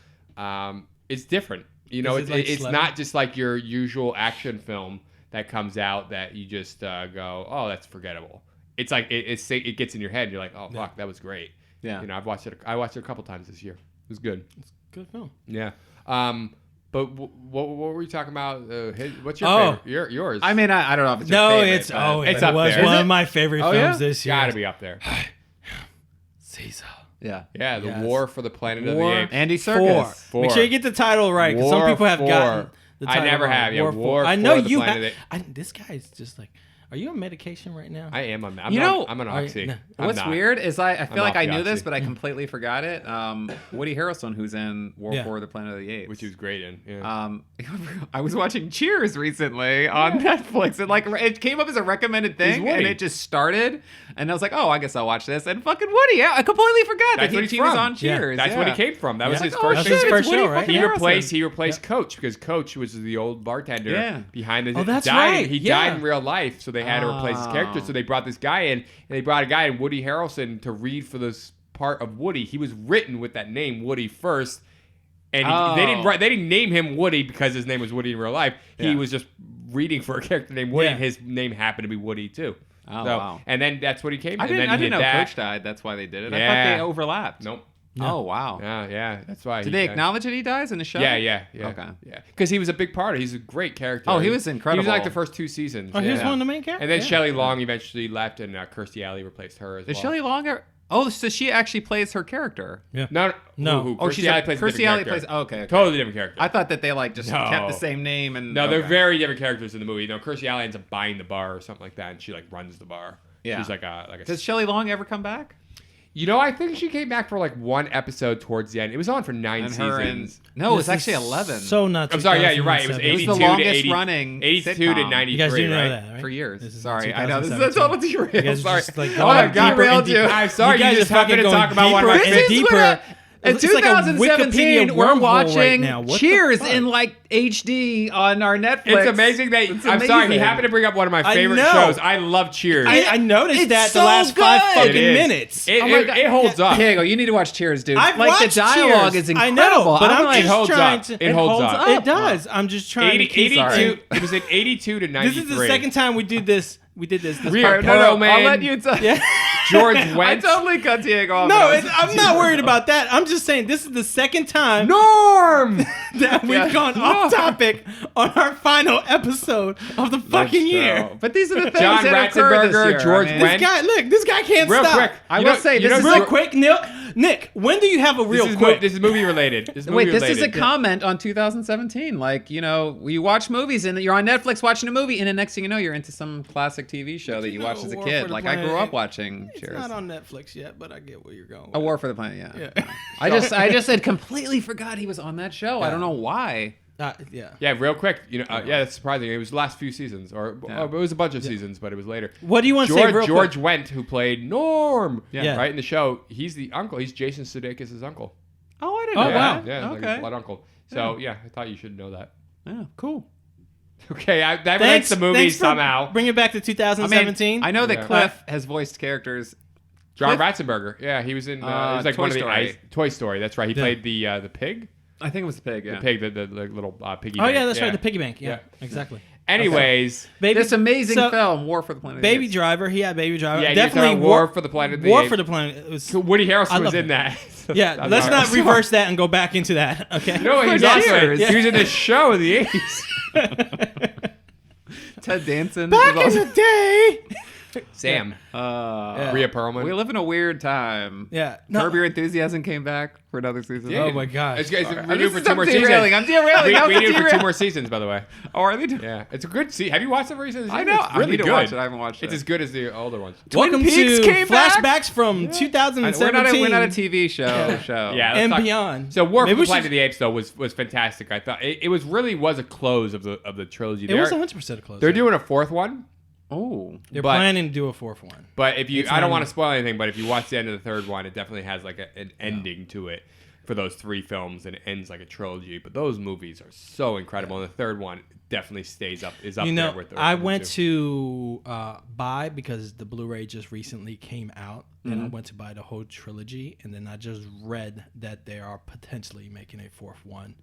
It's different. You know, Is it like it's Slevin? not just like your usual action film that comes out that you just go, oh, that's forgettable. It's like it gets in your head. And you're like, oh fuck, that was great. Yeah. You know, I watched it a couple times this year. It was good. Good film. Yeah. But what were we talking about? What's your favorite? Yours. I mean, I don't know if it's your No, favorite, it's but it's it up was there. one Is of my favorite Oh, films yeah? this year. Gotta be up there. Caesar. yeah. Yeah, the Yes. War for the Planet of the War. Apes. Andy Four. Serkis. Four. Make sure you get the title right, because some War people have four. gotten the I title never wrong. have, yeah, War War four. I know for the you Planet have. This guy is just like, are you on medication right now? I am. I'm an Are you- oxy. no. I'm What's not. weird is I feel like off I the knew this, oxy. but I completely forgot it. Woody Harrelson, who's in War Yeah. for the Planet of the Apes. Which he was great in. Yeah. I was watching Cheers recently on Netflix, and like it came up as a recommended thing, Woody. and it just started, and I was like, oh, I guess I'll watch this. And fucking Woody, I completely forgot That's that what he's he was from. on Yeah. Cheers. That's what he came from. That was Yeah. his Oh, first. That's his shit, first it's Woody show, right? fucking He Harrelson. replaced Coach because Coach was the old bartender Yeah. behind the. Oh, that's died. right. He Yeah. died in real life, so they had to replace his character. So they brought this guy in, and they brought a guy in, Woody Harrelson, to read for this part of Woody. He was written with that name Woody first, and they didn't name him Woody because his name was Woody in real life. He Yeah. was just reading for a character named Woody, Yeah. and his name happened to be Woody too. Oh, So- wow. And then that's what he came. I and then didn't he know did that. Coach died. That's why they did it. I Yeah. thought they overlapped. Nope. Oh, wow. Yeah. That's why. Did he they died. acknowledge that he dies in the show? Yeah. Okay. Yeah, because he was a big part of it. He's a great character. Oh, he was incredible. He was like the first 2 seasons. Oh, he was yeah. one of the main characters. And then Yeah. Shelley Long eventually left, and Kirstie Alley replaced her as Is well. Shelley Long? Oh, so she actually plays her character. No. No. Who? Oh, Kirstie Alley plays a Kirstie different Alley character. plays. Okay. Totally different character. I thought that they like just No. kept the same name and. No, they're okay. very different characters in the movie. No, Kirstie Alley ends up buying the bar or something like that, and she like runs the bar. Yeah. She's like a. Does Shelley Long ever come back? You know, I think she came back for like 1 episode towards the end. It was on for 9 And her and seasons. no, it was This actually is 11 So not. I'm sorry. Yeah, you're right. It was 2007. 82 was the to longest 80, running 82 to sitcom. 93. You guys do know right? that, right? for years. This is Sorry, I know this is a 2017. total You derail. guys Sorry. just like Oh, I going deeper and derailed deeper. you. I'm sorry. You guys just are happened to fucking talk about one of my going This is favorite. what deeper. In It's like a 2017, Wikipedia we're wormhole watching right now. What the Cheers fuck? in like HD on our Netflix. It's amazing that It's I'm sorry. He amazing. happened to bring up one of my I favorite know. shows. I love Cheers. I noticed It's that so the last 5 good. fucking It is. minutes. It, Oh my it- God. it holds up. Diego, you need to watch Cheers, dude. I've like the watched dialogue Cheers. is I incredible. know, but I'm like, It holds trying up. to- It holds up. It does. I'm just trying to keep 82. It was in 82 to 93. This is the second time we did this. We did this. Real All right, Pearl I'll Man. let you tell. Yeah. George I Wendt. totally cut Diego off. No, when I was- I'm not worried about that. I'm just saying this is the second time Norm. that we've Yeah. gone off topic on our final episode of the fucking year. But these are the things John that occurred this Ratzenberger, year. George I mean, Wendt. This guy can't Real stop. quick. I You will know- say you this know is Real George- quick, Nick, when do you have a real This is quick? This is movie related. This is Wait, movie this is a related. comment on 2017. Like, you know, you watch movies and you're on Netflix watching a movie, and the next thing you know, you're into some classic TV show that you watched as a War for kid. the Like, I grew Planet. up watching It's Cheers. not on Netflix yet, but I get where you're going. A War for the Planet, yeah. Yeah. I just had completely forgot he was on that show. I don't know why. Yeah. Yeah, real quick. You know, yeah, that's surprising. It was the last few seasons, or it was a bunch of seasons, but it was later. What do you want to say real George quick? Wendt, who played Norm, Yeah. right in the show, he's the uncle. He's Jason Sudeikis' uncle. Oh, I didn't Oh, know wow. that. Yeah, like okay. his blood uncle. So yeah, I thought you should know that. Yeah, cool. Okay, that relates to movies for somehow. Bring it back to I 2017. mean, I know that Yeah. Cliff has voiced characters. John Cliff- Ratzenberger. Yeah, he was in. He was like Toy one of the Story. Toy Story. That's right. He Yeah. played the pig. I think it was the pig, yeah. The pig, the little piggy. Oh bank. yeah, that's right. The piggy bank. Yeah, Yeah. exactly. Anyways, Baby, This amazing so, film, War for the Planet of the Baby Apes. Driver. He had Baby Driver. yeah, Definitely War for the Planet of the War Apes. for the Planet. It was, Woody I Harrelson was love in it. that. yeah, I'm let's sorry. not reverse that and go back into that. Okay. No, he was Yeah. also Cheers. he was in this show in the 80s. Ted Danson. Back was in also- the day, Sam. Rhea Perlman. We live in a weird time. Yeah. Curb Your Enthusiasm came back for another season. Oh my gosh. It's renewed for 2 more seasons. I'm derailing. We renewed for 2 more seasons, by the way. Oh, are they doing? Yeah, it's a good season. Have you watched the recent season? I know. It's really I need to good. watch it. I haven't watched it. It's as good as the older ones. Welcome Peaks to came back? flashbacks from 2017 We're not a TV show. Yeah, let's and talk- beyond. So War for Maybe the we Planet should- of the Apes though was fantastic. I thought it was a close of the trilogy. It was 100% a close. They're doing a 4th one, Oh. They're but- planning to do a 4th one. but if you, It's I don't not- want to spoil anything, but if you watch the end of the 3rd one, it definitely has like an ending to it for those 3 films, and it ends like a trilogy. But those movies are so incredible, and the 3rd one definitely is up there with the I other went 2. to buy because the Blu-ray just recently came out, and I went to buy the whole trilogy, and then I just read that they are potentially making a 4th one,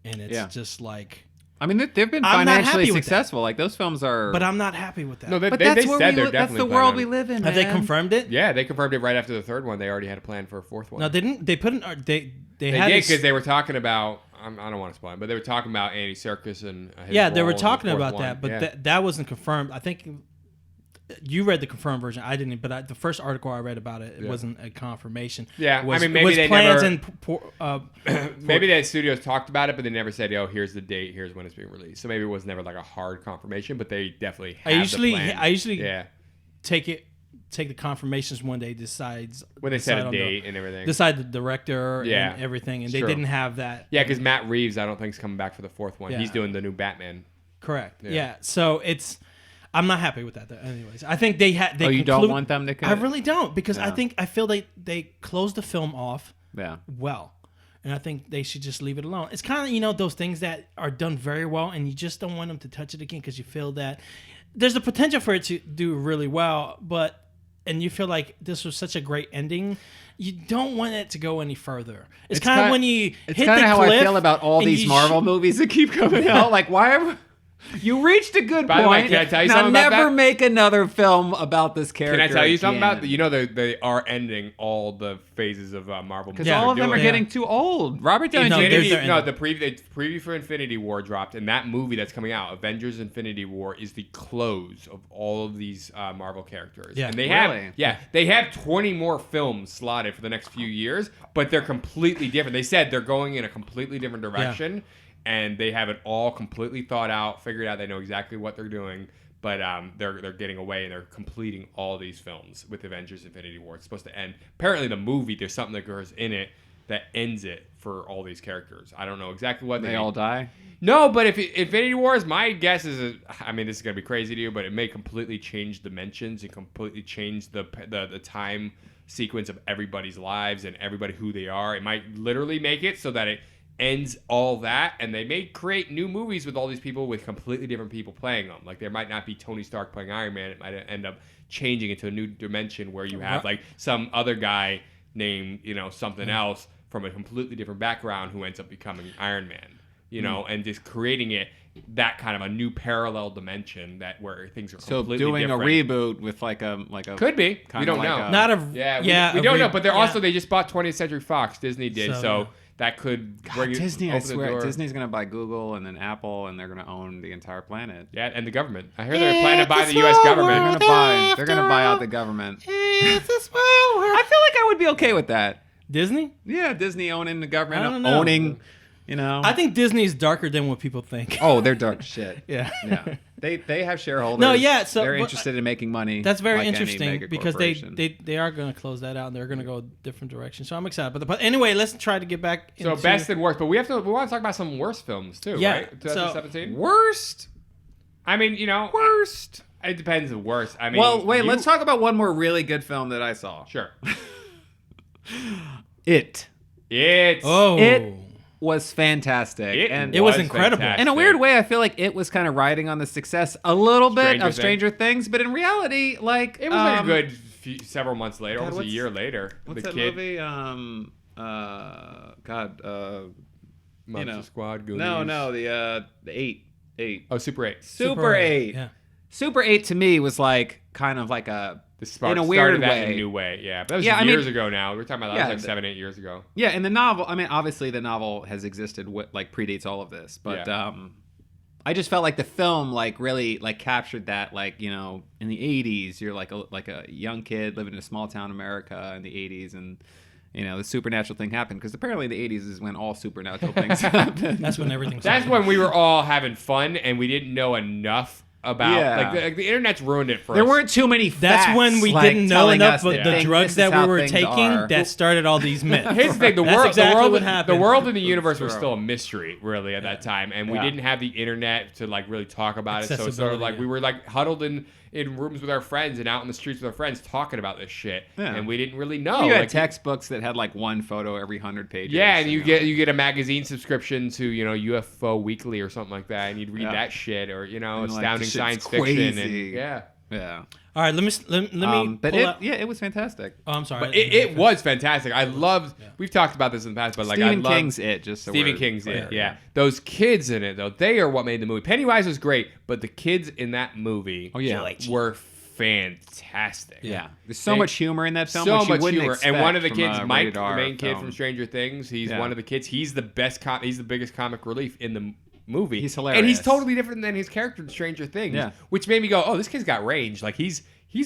and it's just like. I mean, they've been I'm not financially happy with successful. Like those films are. But I'm not happy with that. No, they But that's said where they're we live. That's definitely the world planning we on- live in. Have they man. confirmed it? Yeah, they confirmed it right after the 3rd one. They already had a plan for a 4th one. No, they didn't. They put in. They They had did this- because they were talking about. I don't want to spoil it, but they were talking about Andy Serkis and his Yeah, they role were in the talking 4th about one. that, but Yeah. that wasn't confirmed. I think you read the confirmed version. I didn't, but the first article I read about it, it wasn't a confirmation. Yeah, It was, I mean, maybe it was they plans never- and Maybe the studios talked about it, but they never said, "Oh, here's the date. Here's when it's being released." So maybe it was never like a hard confirmation, but they definitely. Had the plan. I usually yeah. take the confirmations when they When they set decide a on date and everything. decide the director Yeah, and everything, and sure. they didn't have that. Yeah, because Matt Reeves, I don't think is coming back for the 4th one. Yeah. He's doing the new Batman. Correct. Yeah. Yeah. So I'm not happy with that. Though. Anyways, I think they had. Oh, you don't want them to. I really don't because Yeah. I feel they closed the film off Yeah. well, and I think they should just leave it alone. It's kind of those things that are done very well, and you just don't want them to touch it again because you feel that there's the potential for it to do really well, and you feel like this was such a great ending. You don't want it to go any further. It's kind of when you It's hit kind the of how cliff I feel about all and these you Marvel movies that keep coming out. Like, why are you reached a good By the way, point? can I tell you now something about never that? make another film about this character. Can I tell you something about again. you know they are ending all the phases of Marvel Because movies. all of them are doing. getting too old. Robert Downey No, Jr. there's their The preview for Infinity War dropped, and that movie that's coming out, Avengers: Infinity War, is the close of all of these Marvel characters. Yeah. and they Really? have 20 more films slotted for the next few years, but they're completely different. They said they're going in a completely different direction, and they have it all completely thought out, figured out. They know exactly what they're doing. But they're getting away and they're completing all these films with Avengers: Infinity War. It's supposed to end. Apparently, the movie there's something that goes in it that ends it for all these characters. I don't know exactly what They all die. No, but if Infinity Wars, my guess is, I mean, this is gonna be crazy to you, but it may completely change dimensions and completely change the time sequence of everybody's lives and everybody who they are. It might literally make it so that it ends all that, and they may create new movies with all these people with completely different people playing them. Like there might not be Tony Stark playing Iron Man. It might end up changing into a new dimension where you have like some other guy named something else from a completely different background who ends up becoming Iron Man. And just creating that kind of a new parallel dimension where things are So completely doing different. a reboot with like a Could be. We kinda don't like know. a- Not a we don't know. But they're yeah. also they just bought 20th Century Fox. Disney did. So, So yeah. that could God, Disney. I open the swear, door. Disney's gonna buy Google and then Apple, and they're gonna own the entire planet. Yeah, and the government. I hear they're planning to buy the U.S. government. They're gonna buy out the government. I feel like I would be okay with that. Disney. Yeah, Disney owning the I government, don't know. owning. I think Disney is darker than what people think. Oh, they're dark shit. Yeah. Yeah. They have shareholders. No, yeah, so- they're but- interested in making money. That's very like any interesting mega because corporation. they are going to close that out and they're going to go a different direction. So I'm excited. But anyway, let's try to get back. So into, best and worst, but we want to talk about some worst films too, Yeah, right? 2017. worst. I mean, Worst. it depends. The worst. I mean, Well, wait. Let's talk about one more really good film that I saw. Sure. It It's It was fantastic, and It was incredible. fantastic. in a weird way, I feel like it was kind of riding on the success a little bit Stranger of Stranger Things, but in reality, like It was like a good several months later, God, almost a what's- year later. What's the that kid, movie? Monster Squad, Goonies. No, the eight. Oh, Super 8. Super 8. Yeah. Super 8 to me was like kind of like a The spark in a started weird that in way. a new way. Yeah, but that was Yeah, I mean- years ago now. We're talking about that Yeah, was like 7-8 years ago. Yeah, in the novel, I mean, obviously the novel has existed, like predates all of this, but Yeah. I just felt like the film like really like captured that, like, you know, in the 80s you're like a young kid living in a small town America in the 80s, and you know the supernatural thing happened, because apparently the 80s is when all supernatural things happen. That's when everything. That's when we were all having fun and we didn't know enough about like the internet's ruined it for There us. weren't too many facts. That's when we like, didn't know telling enough us of the drugs that we were taking that started all these myths. Here's the thing: the That's world, exactly the what world, happened. the world and the universe was still a mystery, really, at that time, and we Yeah. didn't have the internet to like really talk about it. So it's sort of Accessibility, like yeah. we were like huddled in rooms with our friends and out in the streets with our friends talking about this shit, Yeah. and we didn't really know. You had like, textbooks that had like one photo every 100 pages. yeah, and you know? get a magazine subscription to UFO Weekly or something like that, and you'd read that shit, or And, like, astounding this shit's science fiction, crazy. and Yeah. All right, let me. But pull out- it was fantastic. Oh, I'm sorry. But it was fantastic. I loved. We've talked about this in the past, but like I Stephen loved King's It. Just so Stephen we're King's clear. It. Yeah, those kids in it though, they are what made the movie. Pennywise was great, but the kids in that movie, were fantastic. Yeah, there's so much humor in that film. So which you much wouldn't humor, and one of the expect kids, from a Mike, rated the R main kid film. from Stranger Things, he's Yeah. one of the kids. He's the best. He's the biggest comic relief in the movie. He's and he's hilarious. totally different than his character in Stranger Things. Yeah. Which made me go, "Oh, this kid's got range. Like he's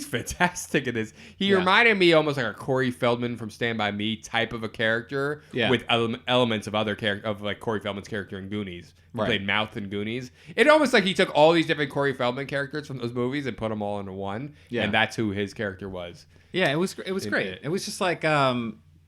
fantastic in this." He reminded me almost like a Corey Feldman from Stand By Me type of a character, with elements of other character of like Corey Feldman's character in Goonies. He played Mouth in Goonies. It almost like he took all these different Corey Feldman characters from those movies and put them all into one. Yeah. And that's who his character was. Yeah, it was great. It was just like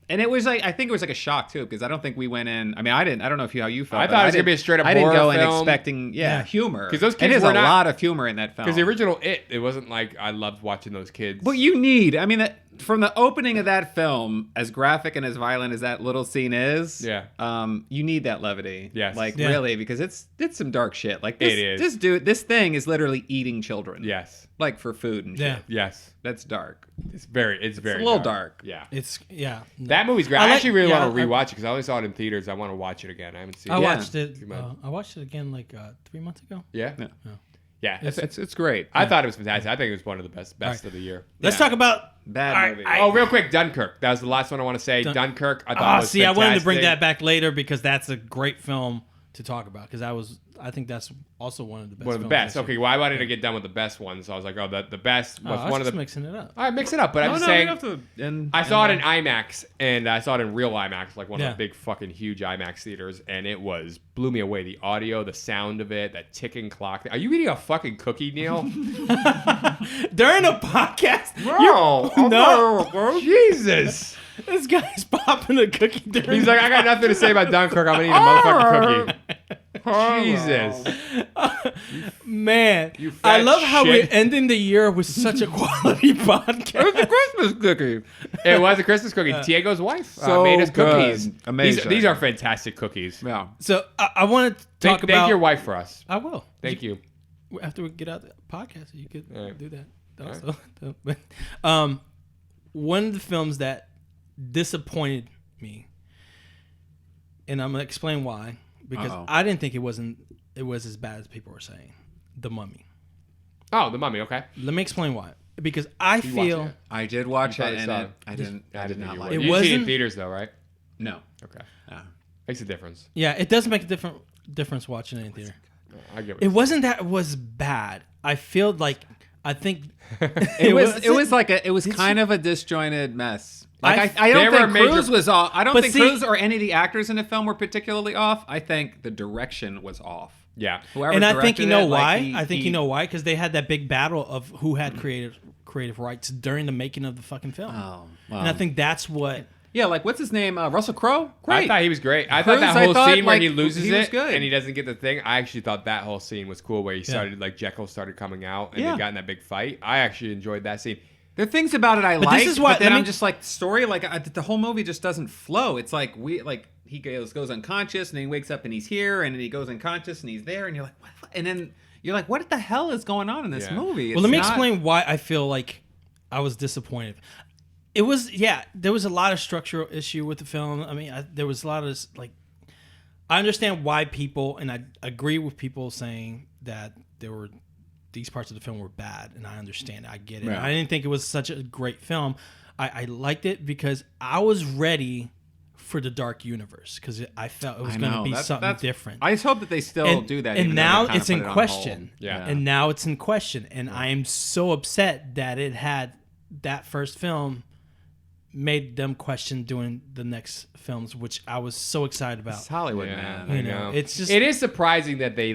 and it was like, I think it was like a shock too, because I don't think we went in. I mean, I don't know if how you felt. I but thought it was gonna be a straight up I didn't horror go in film. expecting humor, 'Cause those And kids there's were a not- lot of humor in that film. Because the original It wasn't like I loved watching those kids. But you need, I mean, from the opening of that film, as graphic and as violent as that little scene is, you need that levity. Yes. Like Yeah. really, because it's some dark shit. Like this, It is. this thing is literally eating children. Yes. Like for food and shit. Yeah. Yes. That's dark. It's very a little dark. Yeah. It's That movie's great. I I, like- actually really yeah, want to rewatch it because I only saw it in theaters. I want to watch it again. I haven't seen I it. watched it. Too much. I watched it again like 3 months ago. Yeah. Yeah. Yeah. It's great. I thought it was fantastic. I think it was one of the best of the year. Let's talk about Bad movie. Oh, real quick, Dunkirk. That was the last one I want to say. Dunkirk. I thought was see, I wanted to bring fantastic. that back later because that's a great film to talk about because I think that's also one of the best. One of the films best. this Okay, year. well, I wanted to get done with the best one, so I was like, oh, the best was I was one of just the. mixing it up. All right, mix it up. But I'm just we saying. have to end. I saw it in IMAX, and I saw it in real IMAX, like one of Yeah. the big fucking huge IMAX theaters, and it blew me away. The audio, the sound of it, that ticking clock. Are you eating a fucking cookie, Neil? During a podcast, No, no, Jesus. this guy's popping a cookie during. He's like, I got nothing to say about Dunkirk. I'm gonna eat a motherfucking cookie. Jesus. Man, You I fat love how shit. we're ending the year with such a quality podcast. Christmas cookie. It was a Christmas cookie. Diego's wife so made us good. cookies. Amazing. These are fantastic cookies. Yeah. So I want to talk about. Thank your wife for us. I will. Thank you. After we get out the podcast, you could All right. do that. All Also, one of the films that disappointed me, and I'm gonna explain why, because I didn't think it was as bad as people were saying. The Mummy. Oh, The Mummy. Okay. Let me explain why. Because I You watched feel it? I did watch You it, probably and saw it, it. I did not think like you it. would. You didn't see it in wasn't- theaters though, right? No. Okay. Yeah. Makes a difference. yeah, it does make a difference watching it in theater. I get It wasn't that it was bad. I think It was kind of a disjointed mess. Like I There don't were think major- Cruise was off. I don't But think see- Cruise or any of the actors in the film were particularly off. I think the direction was off. Yeah. Whoever and I think directed you know it, like, why. he- I think he- you know why because they had that big battle of who had creative rights during the making of the fucking film. Oh, And I think that's what. yeah, like what's his name? Russell Crowe. Great. I thought he was great. I Cruise, thought that I whole thought, scene where like, he loses he was it good. and he doesn't get the thing. I actually thought that whole scene was cool where he started like Jekyll started coming out and Yeah. they got in that big fight. I actually enjoyed that scene. There are things about it I But like, this is why- but then let me- I'm just like story. Like the whole movie just doesn't flow. It's like he goes unconscious and then he wakes up and he's here and then he goes unconscious and he's there and you're like, what? And then you're like, what the hell is going on in this Yeah. movie? Well, let me It's not- explain why I feel like I was disappointed. It was there was a lot of structural issue with the film. I mean, there was a lot of like. I understand why people, and I agree with people saying that these parts of the film were bad, and I understand it. I get it. Yeah. I didn't think it was such a great film. I liked it because I was ready for the dark universe because I felt it was I going to know. be That's- something that's- different. I just hope that they still do that. And even though now they kinda it's in put it on question. hold. Yeah. And now it's in question. And I am so upset that it had that first film made them question doing the next films, which I was so excited about. It's Hollywood, Yeah, man. I You know, know. it's just- it is surprising that they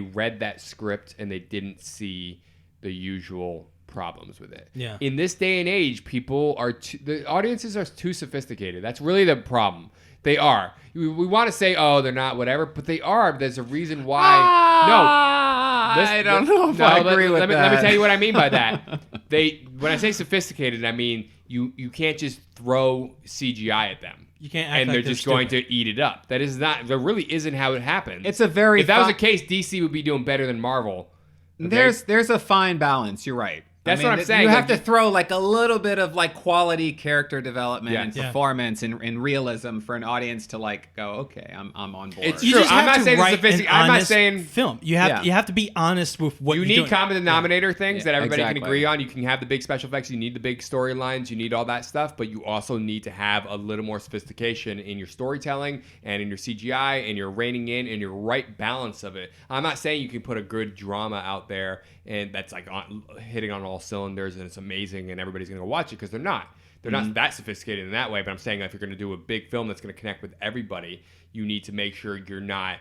read that script and they didn't see the usual problems with it. Yeah. In this day and age, the audiences are too sophisticated. That's really the problem. They are. We want to say, oh, they're not, whatever, but they are. There's a reason why. I don't know if I agree with that. Let me tell you what I mean by that. When I say sophisticated, I mean you can't just throw CGI at them. You can't act and like they're they're just going stupid. to eat it up. That really isn't how it happens. It's a very if that was the case, DC would be doing better than Marvel. Okay? There's a fine balance. You're right. That's what I'm saying. You have Like, to throw like a little bit of like quality character development Yeah. and Yeah. performance and realism for an audience to like go, okay, I'm on board. It's You true. just I'm have not to saying it's write an sophisticated. I'm not honest saying film. You Yeah. have to be honest with what you you're need doing. common denominator things that everybody exactly. can agree on. You can have the big special effects. You need the big storylines. You need all that stuff. But you also need to have a little more sophistication in your storytelling and in your CGI and your reining in and your right balance of it. I'm not saying you can put a good drama out there and that's like hitting on all cylinders and it's amazing and everybody's going to go watch it because they're not. They're not that sophisticated in that way. But I'm saying if you're going to do a big film that's going to connect with everybody, you need to make sure you're not.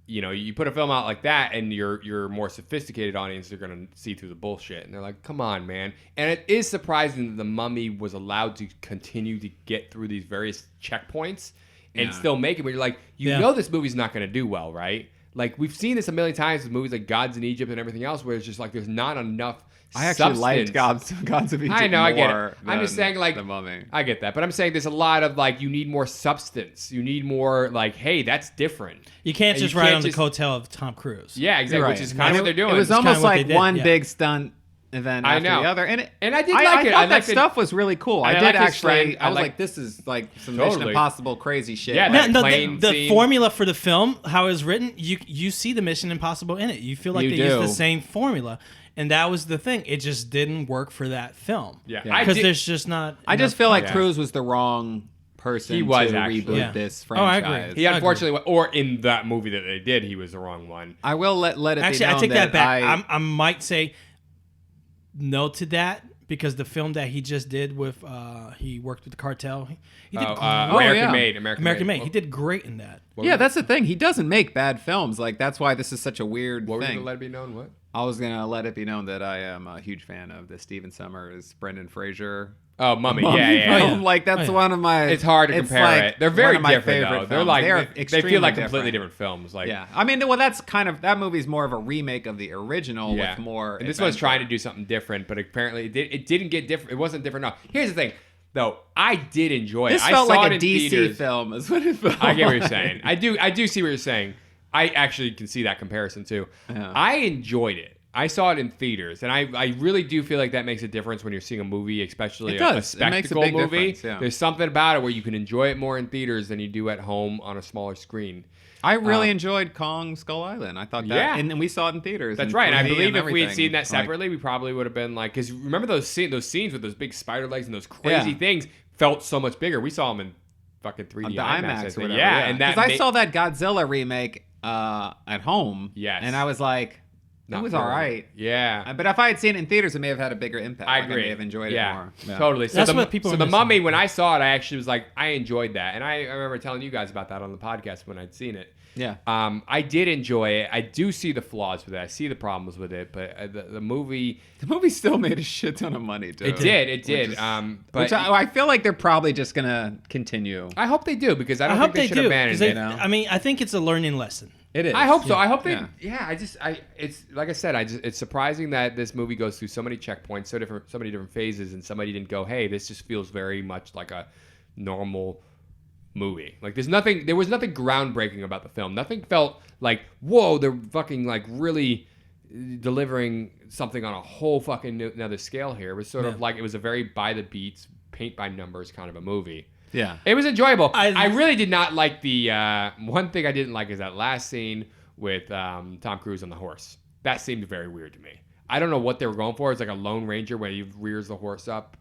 You put a film out like that, and your more sophisticated audience are going to see through the bullshit, and they're like, "Come on, man!" And it is surprising that The Mummy was allowed to continue to get through these various checkpoints and still make it. Where you're like, this movie's not going to do well, right? Like we've seen this a million times with movies like Gods in Egypt and everything else, where it's just like there's not enough. I actually liked substance. Gods of Egypt. I know, I get more it. I'm just than saying, like, The Mummy. I get that, but I'm saying there's a lot of like you need more substance. You need more like, hey, that's different. You can't And just you ride can't on just- the coattail of Tom Cruise. Yeah, exactly. You're Which right. is kind of And what they're doing. It was It's kinda almost what they like did, one yeah. big stunt event I after know. the other, and And I did like it. I I thought that liked it. stuff was really cool. And I I did like his actually. friend. I was I like, like- this is like some Mission Totally. Impossible crazy shit. Yeah, Like, that plane the scene. formula for the film, how it was written, you see the Mission Impossible in it. You feel like You they used the do. same formula, and that was the thing. It just didn't work for that film. Yeah. because there's just not. I just enough feel like Yeah. Cruz was the wrong person He was to actually. reboot Yeah. this Oh, I franchise. agree. He unfortunately, or in that movie that they did, he was the wrong one. I will let it Actually, be known I take that back. I, I might say no to that because the film that he just did with he worked with the cartel. He did great. American yeah. Made. American Made. He did great in that. yeah, that's the thing. He doesn't make bad films. Like that's why this is such a weird What were you thing. gonna let it be known? What? I was gonna let it be known that I am a huge fan of the Stephen Sommers, Brendan Fraser. Oh, Mummy. Mummy Yeah, yeah. film. yeah. Like that's Oh, yeah. one of my. It's hard to compare like it. They're very one of my different favorite though. They're films. like They're they extremely feel like completely different films. Like Yeah, I mean, well, that's kind of that movie's more of a remake of the original yeah. with more. And this one's adventure. trying to do something different, but apparently it didn't get different. It wasn't different enough. Here's the thing, though. I did enjoy This it. felt I saw like it a in DC theaters. film, is what it felt. I get what you're like. saying. I do see what you're saying. I actually can see that comparison too. Yeah. I enjoyed it. I saw it in theaters, and I really do feel like that makes a difference when you're seeing a movie, especially It a does. It makes a spectacle big movie. difference, yeah. There's something about it where you can enjoy it more in theaters than you do at home on a smaller screen. I really enjoyed Kong Skull Island. I thought that, Yeah. and we saw it in theaters. That's in right. And I 3D believe if we had everything. seen that Like, separately, we probably would have been like, because remember those scenes with those big spider legs and those crazy Yeah. things felt so much bigger. We saw them in fucking 3D the IMAX, I IMAX think. or whatever. Yeah, and that because I saw that Godzilla remake at home. Yes. and I was like, it was all right. Yeah. But if I had seen it in theaters, it may have had a bigger impact. I Like, agree. may have enjoyed it more. Yeah. Totally. So That's the, what people So are the missing. Mummy, when I saw it, I actually was like, I enjoyed that, and I remember telling you guys about that on the podcast when I'd seen it. Yeah. I did enjoy it. I do see the flaws with it. I see the problems with it, but the movie, The movie still made a shit ton of money, too. it did. Which is- But Which I feel like they're probably just gonna continue. I hope they do because I I don't hope think they they should do. abandon 'cause they- it. know? I mean, I think it's a learning lesson. It is. I hope so. I hope they. Yeah. Yeah. It's like I said. It's surprising that this movie goes through so many checkpoints, so many different phases, and somebody didn't go, "Hey, this just feels very much like a normal movie." Like there was nothing groundbreaking about the film. Nothing felt like, whoa, they're fucking like really delivering something on a whole fucking another scale here. It was sort of like it was a very by the beats, paint by numbers kind of a movie. Yeah. It was enjoyable. I really did not like the one thing I didn't like is that last scene with Tom Cruise on the horse. That seemed very weird to me. I don't know what they were going for. It's like a Lone Ranger where he rears the horse up.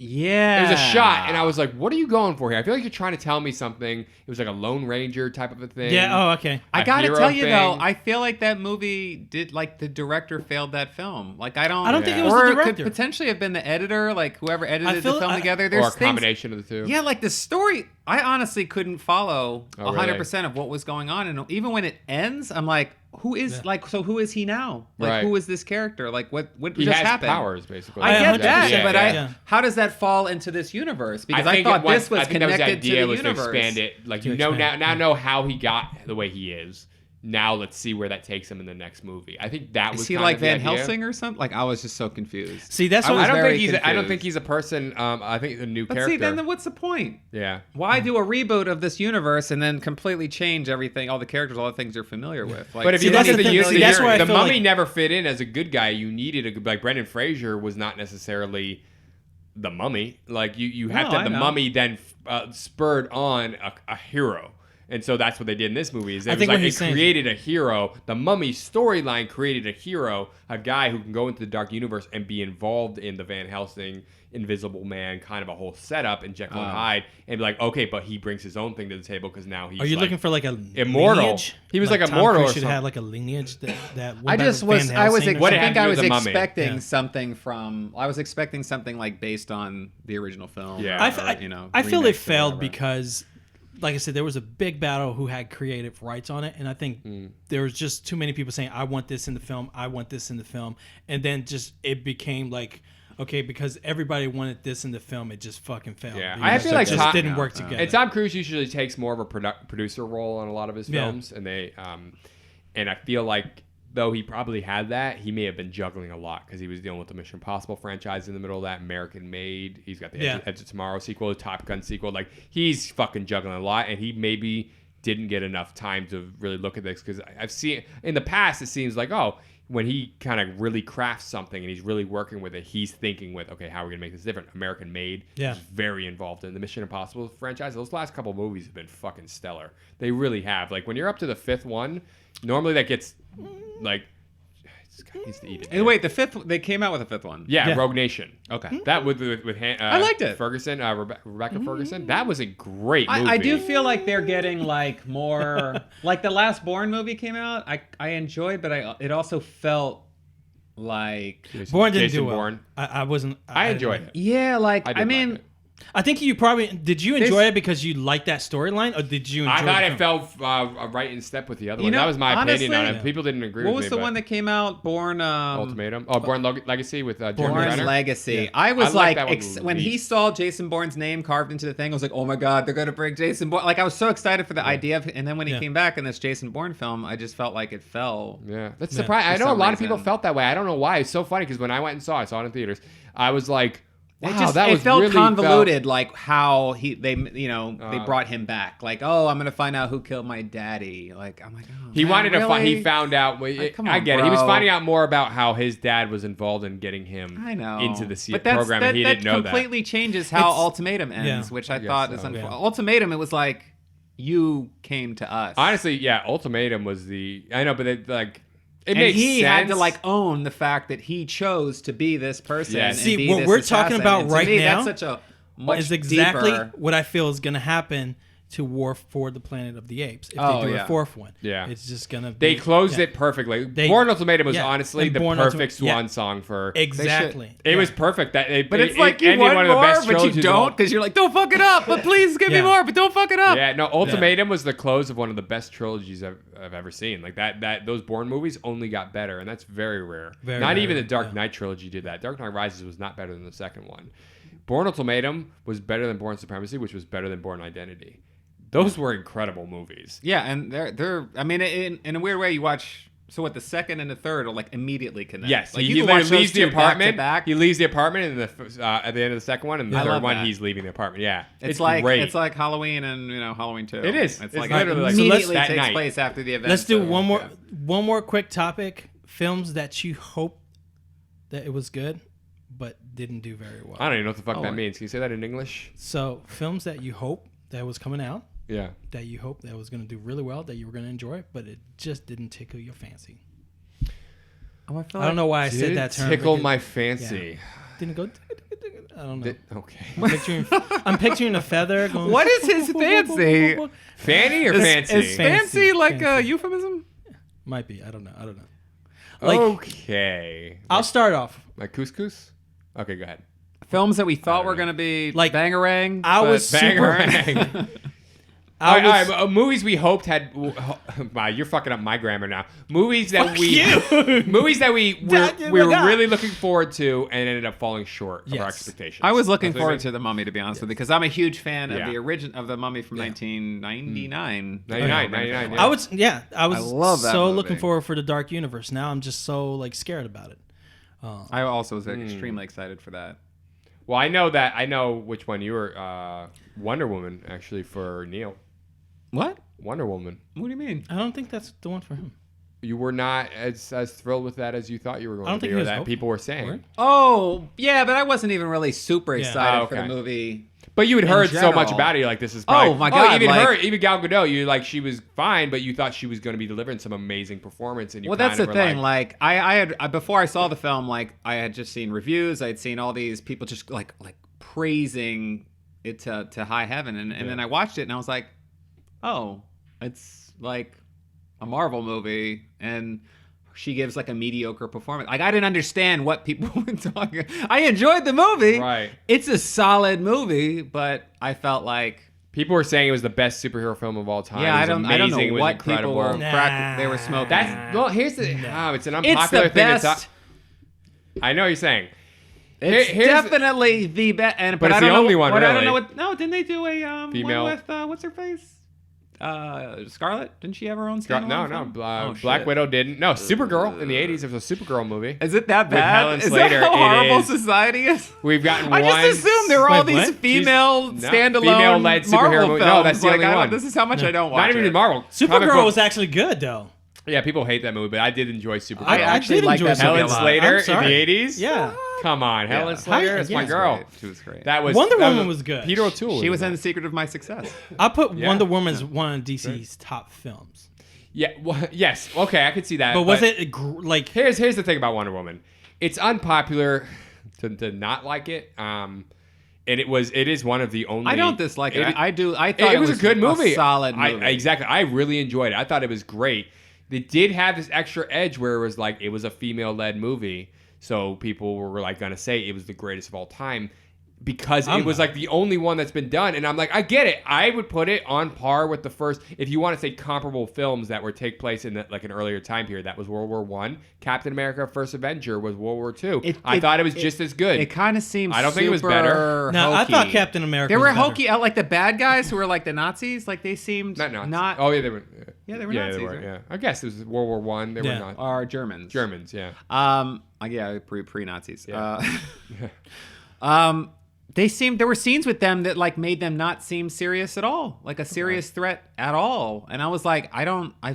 Yeah. It was a shot, and I was like, what are you going for here? I feel like you're trying to tell me something. It was like a Lone Ranger type of a thing. Yeah. Oh, okay. I A gotta hero tell you though, thing. I feel like that movie did like the director failed that film. Like I don't think it was or the it could director. potentially have been the editor, like whoever edited feel- the film I- together. Or There's a things, combination of the two. yeah, like the story. I honestly couldn't follow Oh, 100% of what was going on, and even when it ends, I'm like, who is so who is he now? Like Right. who is this character? Like what He just has happened? powers, basically. I get that, Yeah, but yeah. how does that fall into this universe? Because I think thought it this was I think that connected the idea to the was universe. to expand it. Like To you know expand it, now know how he got the way he is. Now let's see where that takes him in the next movie. I think that was Is he kind like of the Van idea. Helsing or something? Like I was just so confused. See, that's I what was I don't very think he's. I don't confused. think he's a person. I think a new But character. see, then what's the point? Yeah. Why do a reboot of this universe and then completely change everything, all the characters, all the things you're familiar with? Like, But if See, you look that's at the the thing. universe, See, that's why I the feel mummy like- never fit in as a good guy. You needed a like Brendan Fraser was not necessarily the mummy. Like you had No, to have I the know. mummy then spurred on a hero. And so that's what they did in this movie. Is it I was think like what it he's saying- created a hero. The mummy storyline created a hero, a guy who can go into the dark universe and be involved in the Van Helsing, Invisible Man, kind of a whole setup in Jekyll and Hyde, and be like, okay, but he brings his own thing to the table because now he's. Are you like, looking for like a immortal? lineage? He was like Tom immortal Cruise or should something. have like a lineage that I just Van was, I was, Helsing or What it I had think to I do was with the mummy. expecting Yeah. something from. I was expecting something like based on the original film. Yeah. or, I feel it remixed or failed whatever. because, like I said, there was a big battle who had creative rights on it, and I think there was just too many people saying, "I want this in the film. I want this in the film," and then just it became like, okay, because everybody wanted this in the film, it just fucking failed. Yeah. Because I feel like it just Tom- didn't work together. And Tom Cruise usually takes more of a producer role on a lot of his Yeah. films, and and I feel like though he probably had that, he may have been juggling a lot because he was dealing with the Mission Impossible franchise in the middle of that, American Made. He's got the Edge of Tomorrow sequel, the Top Gun sequel. Like he's fucking juggling a lot, and he maybe didn't get enough time to really look at this because I've seen in the past. It seems like when he kind of really crafts something and he's really working with it, he's thinking with, okay, how are we going to make this different? American Made Yeah. is very involved in the Mission Impossible franchise. Those last couple movies have been fucking stellar. They really have. Like, when you're up to the fifth one, normally that gets, like, this guy needs to eat it. And wait, the fifth. They came out with a fifth one. Yeah, Yeah. Rogue Nation. Okay. That with I liked it. Ferguson, Rebecca Ferguson. That was a great movie. I do feel like they're getting like more like the last Bourne movie came out. I enjoyed, but it also felt like Bourne didn't Jason do well. Bourne. I wasn't. I enjoyed it. yeah, like I I, did mean. like it. I think you probably did. You enjoy There's- it because you liked that storyline, or did you enjoy? I thought the it film? fell right in step with the other You one. know, That was my opinion on honestly, it. People didn't agree What with was me. the one that came out? Bourne. Ultimatum? Oh, Bourne Legacy with Jeremy Bourne Bourne's Renner? Legacy. Yeah. I was I like like, that one when he least. saw Jason Bourne's name carved into the thing, I was like, oh my god, they're gonna bring Jason Bourne. Like I was so excited for the idea of, and then when he Yeah. came back in this Jason Bourne film, I just felt like it fell. Yeah, that's Yeah. surprising. I For know a some lot of people reason. felt that way. I don't know why. It's so funny because when I went and saw it in theaters, I was like, wow, It just that it was felt really convoluted, like how they Uh, brought him back. Like, oh, I'm gonna find out who killed my daddy. Like, I'm like, oh, He man, wanted to find. really? He found out. Like, come I on, get it. He was bro. finding out more about how his dad was involved in getting him I know into the but that's, program, that, and he that didn't know that. completely changes how It's- Ultimatum ends, yeah. which I guess thought so. is unfortunate. Yeah. Ultimatum, it was like you came to us. Honestly, yeah, Ultimatum was the. I know, but it and makes he sense. had to like own the fact that he chose to be this person. Yeah. and See, be what this we're talking assassin. about And to right me, now that's such a much is exactly deeper. what I feel is going to happen to War for the Planet of the Apes if Oh, they do yeah. a fourth one. Yeah. It's just going to be... They closed yeah. it perfectly. They- Bourne Ultimatum was yeah, honestly and the Bourne perfect Ultimatum- yeah. swan song for. Exactly. It Yeah. was perfect. But it's like you ended want one of the more, best but you trilogies of all- don't because you're like, don't fuck it up, but please give me Yeah. more, but don't fuck it up. Yeah, no, Ultimatum was the close of one of the best trilogies I've ever seen. Like that those Bourne movies only got better, and that's very rare. Very not rare, even the Dark yeah. Knight trilogy did that. Dark Knight Rises was not better than the second one. Bourne Ultimatum was better than Bourne Supremacy, which was better than Bourne Identity. Those were incredible movies. Yeah, and they're. I mean, in a weird way, you watch. So what? The second and the third are like immediately connected. Yes, like, he you can watch literally leaves those the two back to apartment. back. He leaves the apartment, and at the end of the second one, and the I third love one, that. he's leaving the apartment. Yeah, It's like great. it's like Halloween and Halloween 2. It is. It's It's like literally like- immediately So let's- that takes night. place after the event. Let's do one more quick topic. Films that you hope that it was good, but didn't do very well. I don't even know what the fuck Oh, that means. Can you say that in English? So films that you hope that was coming out, Yeah. that you hope that was going to do really well, that you were going to enjoy, but it just didn't tickle your fancy. Oh, I, feel I don't know why I said Did that term. tickle because- my fancy. Didn't go. don't know. Okay. I'm picturing a feather. Going, What is his fancy? Fanny or fancy? Is fancy like a Fancy. euphemism? Might be. I don't know. Like, Okay. I'll start off. Like couscous? Okay, go ahead. Films that we thought were going to be Like, bangarang. I but- was super. Bangarang. I all was, right, movies we hoped had. Wow, you're fucking up my grammar now. Movies that movies that we were really looking forward to and ended up falling short of our expectations. I was looking That's what forward I to The Mummy, to be honest with you, because I'm a huge fan of Yeah. the origin of The Mummy from 1999. 99. I was I love that so movie. looking forward for the Dark Universe. Now I'm just so like scared about it. I also was extremely excited for that. Well, I know which one you were. Wonder Woman, actually, for Neil. What? Wonder Woman. What do you mean? I don't think that's the one for him. You were not as thrilled with that as you thought you were going I don't to think be, he or was that hopeful. people were saying. Right? Oh, yeah, but I wasn't even really super excited Oh, for the okay. movie. But you had heard so much general. about it. You're like, this is probably... Oh, my God, even like- her, even Gal Gadot, you like, she was fine, but you thought she was going to be delivering some amazing performance. And you Well, kind that's the of were thing. Like, I had before I saw the film, like I had just seen reviews. I had seen all these people just like praising it to high heaven, and then I watched it and I was like, oh, it's like a Marvel movie, and she gives like a mediocre performance. Like I didn't understand what people were talking. I enjoyed the movie. Right. It's a solid movie, but I felt like. People were saying it was the best superhero film of all time. Yeah, It I was don't amazing. know It was what incredible. people were Nah. they were smoking. That's well. Here's the. Oh, it's an it's unpopular the thing best. to talk. I know what you're saying. It's Here's definitely the best. But But it's I don't the know only what, one, what I don't really. know what. No, didn't they do a Female- one with what's her face? Scarlet? Didn't she have her own standalone No. film? Oh, Black shit. Widow didn't. No, Supergirl in the '80s. There was a Supergirl movie. Is it that With bad? Helen Is Slater, that how it horrible is. society is? We've gotten I one. just assumed there were all Wait, these what? female No, standalone female-led superhero Marvel movie. films. No, that's the Like, only I don't- one. This is how much I don't watch. Not even it. in Marvel. Comic Supergirl book- was actually good though. Yeah, people hate that movie, but I did enjoy Supergirl. I actually did like enjoy that movie a Helen lot. Slater I'm in sorry. the '80s. Yeah. Come on, Helen Yeah. Slater. That's my Yeah. girl. She was great. That was Wonder that Woman was good. Peter O'Toole. She was in that. The Secret of My Success. I put Yeah. Wonder Woman as one of DC's top films. Yeah. Well, yes. Okay, I could see that. But was it like? Here's the thing about Wonder Woman. It's unpopular to not like it. And it is one of the only. I don't dislike it. I do. I thought it was a good movie. solid movie. Exactly. I really enjoyed it. I thought it was great. They did have this extra edge where it was like it was a female-led movie, so people were like gonna say it was the greatest of all time because it was like the only one that's been done. And I'm like, I get it. I would put it on par with the first. If you want to say comparable films that were take place in like an earlier time period, that was World War I. Captain America: First Avenger was World War II. I thought it was just as good. It kind of seems. I don't think it was better. No, I hokey. thought Captain America. They were was better. hokey. Like the bad guys who were like the Nazis. Like they seemed not. Oh yeah, they were. Yeah, they were Yeah, Nazis, they were. right? Yeah, I guess it was World War I. They Yeah. were not are Germans. Germans. Yeah. Yeah, pre Nazis. Yeah. There were scenes with them that like made them not seem serious at all, like a serious threat at all. And I was like,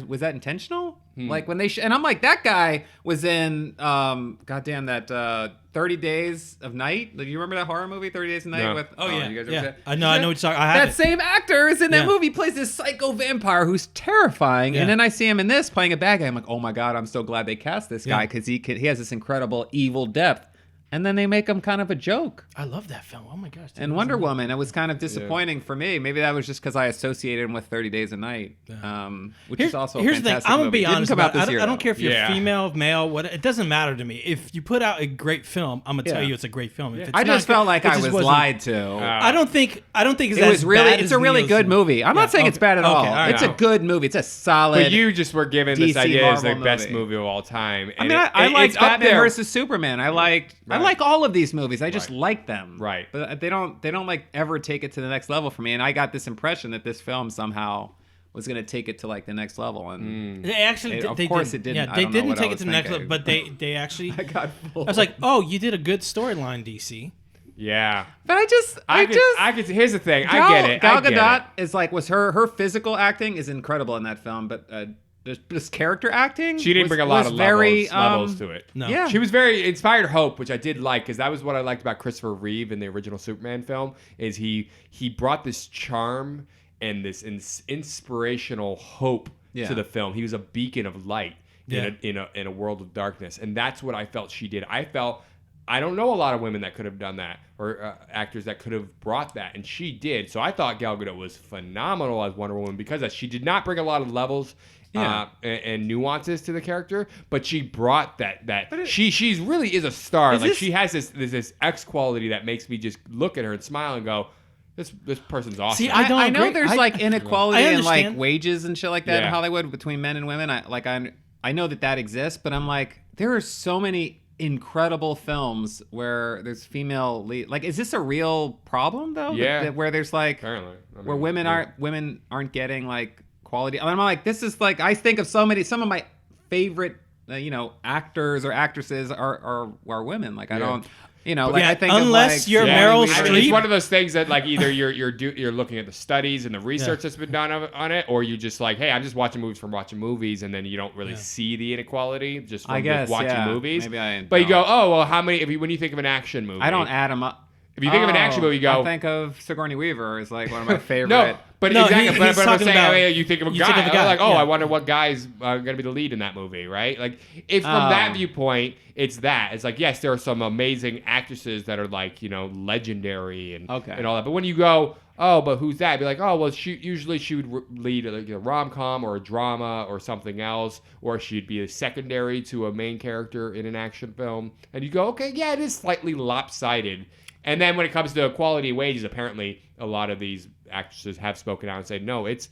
was that intentional? Like when and I'm like, that guy was in, goddamn that 30 Days of Night. Do you remember that horror movie, 30 Days of Night? No. With Oh yeah, you guys ever yeah. see it? I know. I know what you're talking. I have That same actor is in that Yeah. movie. Plays this psycho vampire who's terrifying, Yeah. and then I see him in this playing a bad guy. I'm like, oh my god, I'm so glad they cast this guy Yeah. because he has this incredible evil depth, and then they make him kind of a joke. I love that film. Oh my gosh. dude, And it Wonder was Woman, it was kind of disappointing for me. Maybe that was just because I associated him with 30 Days a Night, which is also a here's the thing. fantastic I'm gonna movie. be Didn't honest come out about it. this year, I don't though. care if you're Yeah. female, male, what. It doesn't matter to me. If you put out a great film, I'm gonna tell Yeah. you it's a great film. If it's I not just good, felt like it I just was wasn't- lied to. I don't think it's It as was really, bad it's as a really Neil's good movie. I'm Yeah, not saying it's okay. bad at all. Okay, all right. It's a good movie. It's a solid. But you just were given this DC idea as the Marvel best movie. movie of all time. I And mean, I it's liked up Batman there. versus Superman. I Right. like all of these movies. I just Right. like them. Right. But they don't like ever take it to the next level for me. And I got this impression that this film somehow was going to take it to like the next level. And They actually, Of they course didn't. it didn't. Yeah, I they don't know didn't what I take it was to the next thinking. level, but they actually. I got full. I was like, oh, you did a good storyline, DC. Yeah. but I just. Here's the thing. I get it. Gal I get Gadot it. is like her physical acting is incredible in that film, but this character acting She didn't was- bring a lot was of very, levels to it. No. Yeah. She was very inspired Hope, which I did like because that was what I liked about Christopher Reeve in the original Superman film. Is he brought this charm and this inspirational hope Yeah. to the film. He was a beacon of light Yeah. in a world of darkness, and that's what I felt she did. I felt I don't know a lot of women that could have done that, or actors that could have brought that, and she did. So I thought Gal Gadot was phenomenal as Wonder Woman because she did not bring a lot of levels and nuances to the character, but she brought that. She's really is a star. She has this X quality that makes me just look at her and smile and go, This person's awesome. See, I know there's inequality in like wages and shit like that in Hollywood between men and women. I know that exists, but I'm like, there are so many incredible films where there's female lead. Like, is this a real problem though? Yeah. Where there's like apparently where women aren't getting like quality. I'm like, this is like, I think of some of my favorite actors or actresses are women. Like I don't. I think unless you're Meryl Streep. It's one of those things that like either you're looking at the studies and the research that's been done on it, or you just like, hey, I'm just watching movies from watching movies, and then you don't really see the inequality just from just watching movies. But you go, oh well, how many? When you think of an action movie, I don't add them up. If you think of an action movie, you go. I think of Sigourney Weaver is like one of my favorite. But I'm saying, you think of a guy. Like, I wonder what guy's going to be the lead in that movie, right? Like, if from that viewpoint, it's that. It's like, yes, there are some amazing actresses that are like, legendary and all that. But when you go, oh, but who's that? Be like, oh, well, she would lead a rom-com or a drama or something else, or she'd be a secondary to a main character in an action film. And you go, okay, yeah, it is slightly lopsided. And then when it comes to equality of wages, apparently a lot of these actresses have spoken out and said, no, it's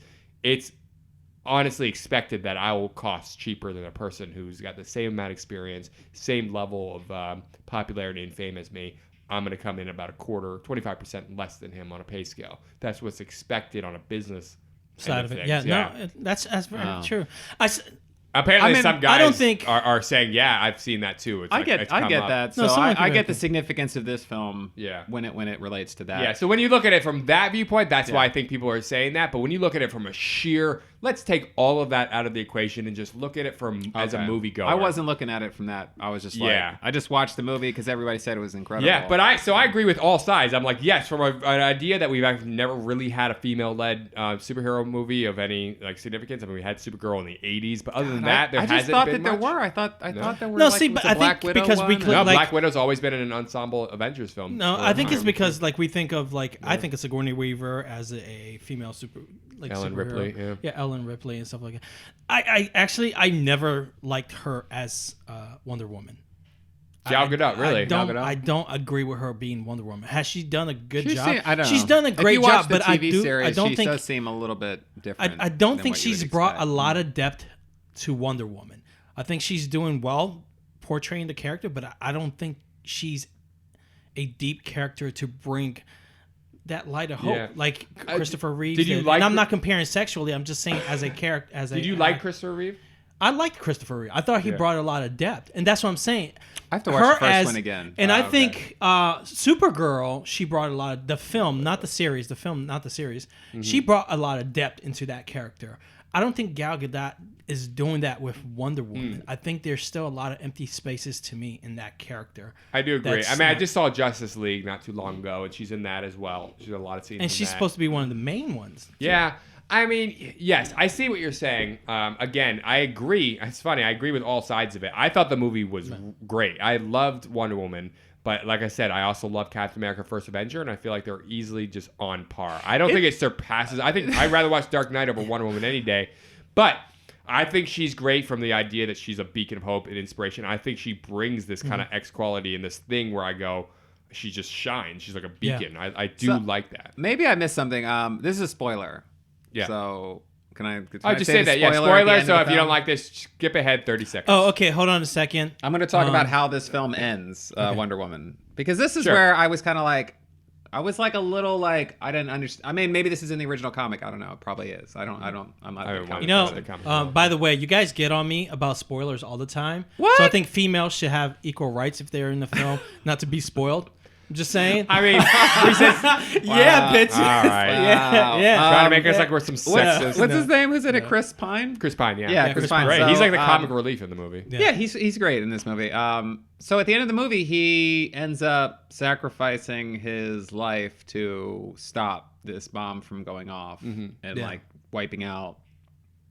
honestly expected that I will cost cheaper than a person who's got the same amount of experience, same level of popularity and fame as me. I'm going to come in about 25% less than him on a pay scale. That's what's expected on a business side of it. Yeah, no, that's very true. Apparently, some guys are saying, "Yeah, I've seen that too." I get that. So I get the significance of this film. Yeah. when it relates to that. Yeah. So when you look at it from that viewpoint, that's why I think people are saying that. But when you look at it from a sheer, let's take all of that out of the equation and just look at it as a moviegoer. I wasn't looking at it from that. I was just like, I just watched the movie because everybody said it was incredible. Yeah, but I agree with all sides. I'm like, yes, from an idea that we've actually never really had a female-led superhero movie of any like significance. I mean, we had Supergirl in the '80s, but other than that, there hasn't been much. I just thought that there were. I thought there were. No, see, but I think because we could Black Widow's always been in an ensemble Avengers film. No, I think it's because like we think of I think of Sigourney Weaver as a female Ellen superhero. Ripley, yeah, Ellen Ripley and stuff like that. I never liked her as Wonder Woman. Gal Gadot, really? I don't agree with her being Wonder Woman. Has she done a good job? I don't know. She's done a great job, but I don't think she does seem a little bit different. I don't think she's brought a lot of depth to Wonder Woman. I think she's doing well portraying the character, but I don't think she's a deep character to bring that light of hope like Christopher Reeve. And I'm not comparing sexually. I'm just saying as a character. Did you like Christopher Reeve? I liked Christopher Reeve. I thought he brought a lot of depth, and that's what I'm saying. I have to watch the first one again. And I think Supergirl, she brought a lot of the film, not the series. The film, not the series. Mm-hmm. She brought a lot of depth into that character. I don't think Gal Gadot is doing that with Wonder Woman. I think there's still a lot of empty spaces to me in that character. I do agree. I mean, I just saw Justice League not too long ago, and she's in that as well. She's in a lot of scenes. And she's supposed to be one of the main ones. Yeah. I mean, yes, I see what you're saying. Again, I agree. It's funny. I agree with all sides of it. I thought the movie was great. I loved Wonder Woman. But like I said, I also love Captain America: First Avenger, and I feel like they're easily just on par. I don't think it surpasses. I think I'd rather watch Dark Knight over Wonder Woman any day. But I think she's great from the idea that she's a beacon of hope and inspiration. I think she brings this kind of X quality and this thing where I go, she just shines. She's like a beacon. Yeah. I do like that. Maybe I missed something. This is a spoiler. Yeah. So can I just say that? Yeah, spoiler. So if you don't like this, skip ahead 30 seconds. Oh, okay. Hold on a second. I'm going to talk about how this film ends, Wonder Woman, because this is where I was kind of like, I was like a little like I didn't understand. I mean, maybe this is in the original comic. I don't know. It probably is. I'm not. By the way, you guys get on me about spoilers all the time. What? So I think females should have equal rights if they're in the film, not to be spoiled. I'm just saying. I mean, bitches. All right. Yeah. Trying to make us like we're some sexist. What's his name? Who's in it? Chris Pine? Chris Pine, yeah. Yeah, Chris Pine. Great. So, he's like the comic relief in the movie. Yeah, he's great in this movie. So at the end of the movie, he ends up sacrificing his life to stop this bomb from going off and like wiping out.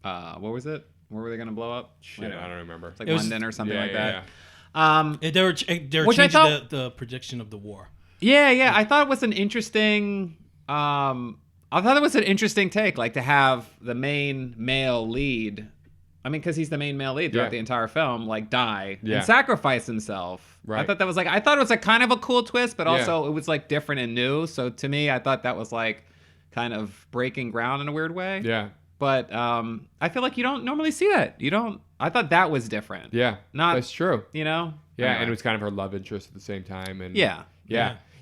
What was it? Where were they going to blow up? Shit, I don't remember. It's like London or something like that. They were Which I changing thought- the prediction of the war. Yeah. I thought it was an interesting. I thought it was an interesting take, like to have the main male lead. I mean, because he's the main male lead throughout the entire film, like die and sacrifice himself. Right. I thought it was like kind of a cool twist, but also it was like different and new. So to me, I thought that was like kind of breaking ground in a weird way. Yeah. But I feel like you don't normally see that. I thought that was different. Yeah. Not, That's true. you know? Yeah, Anyway. and it was kind of her love interest at the same time. And Yeah.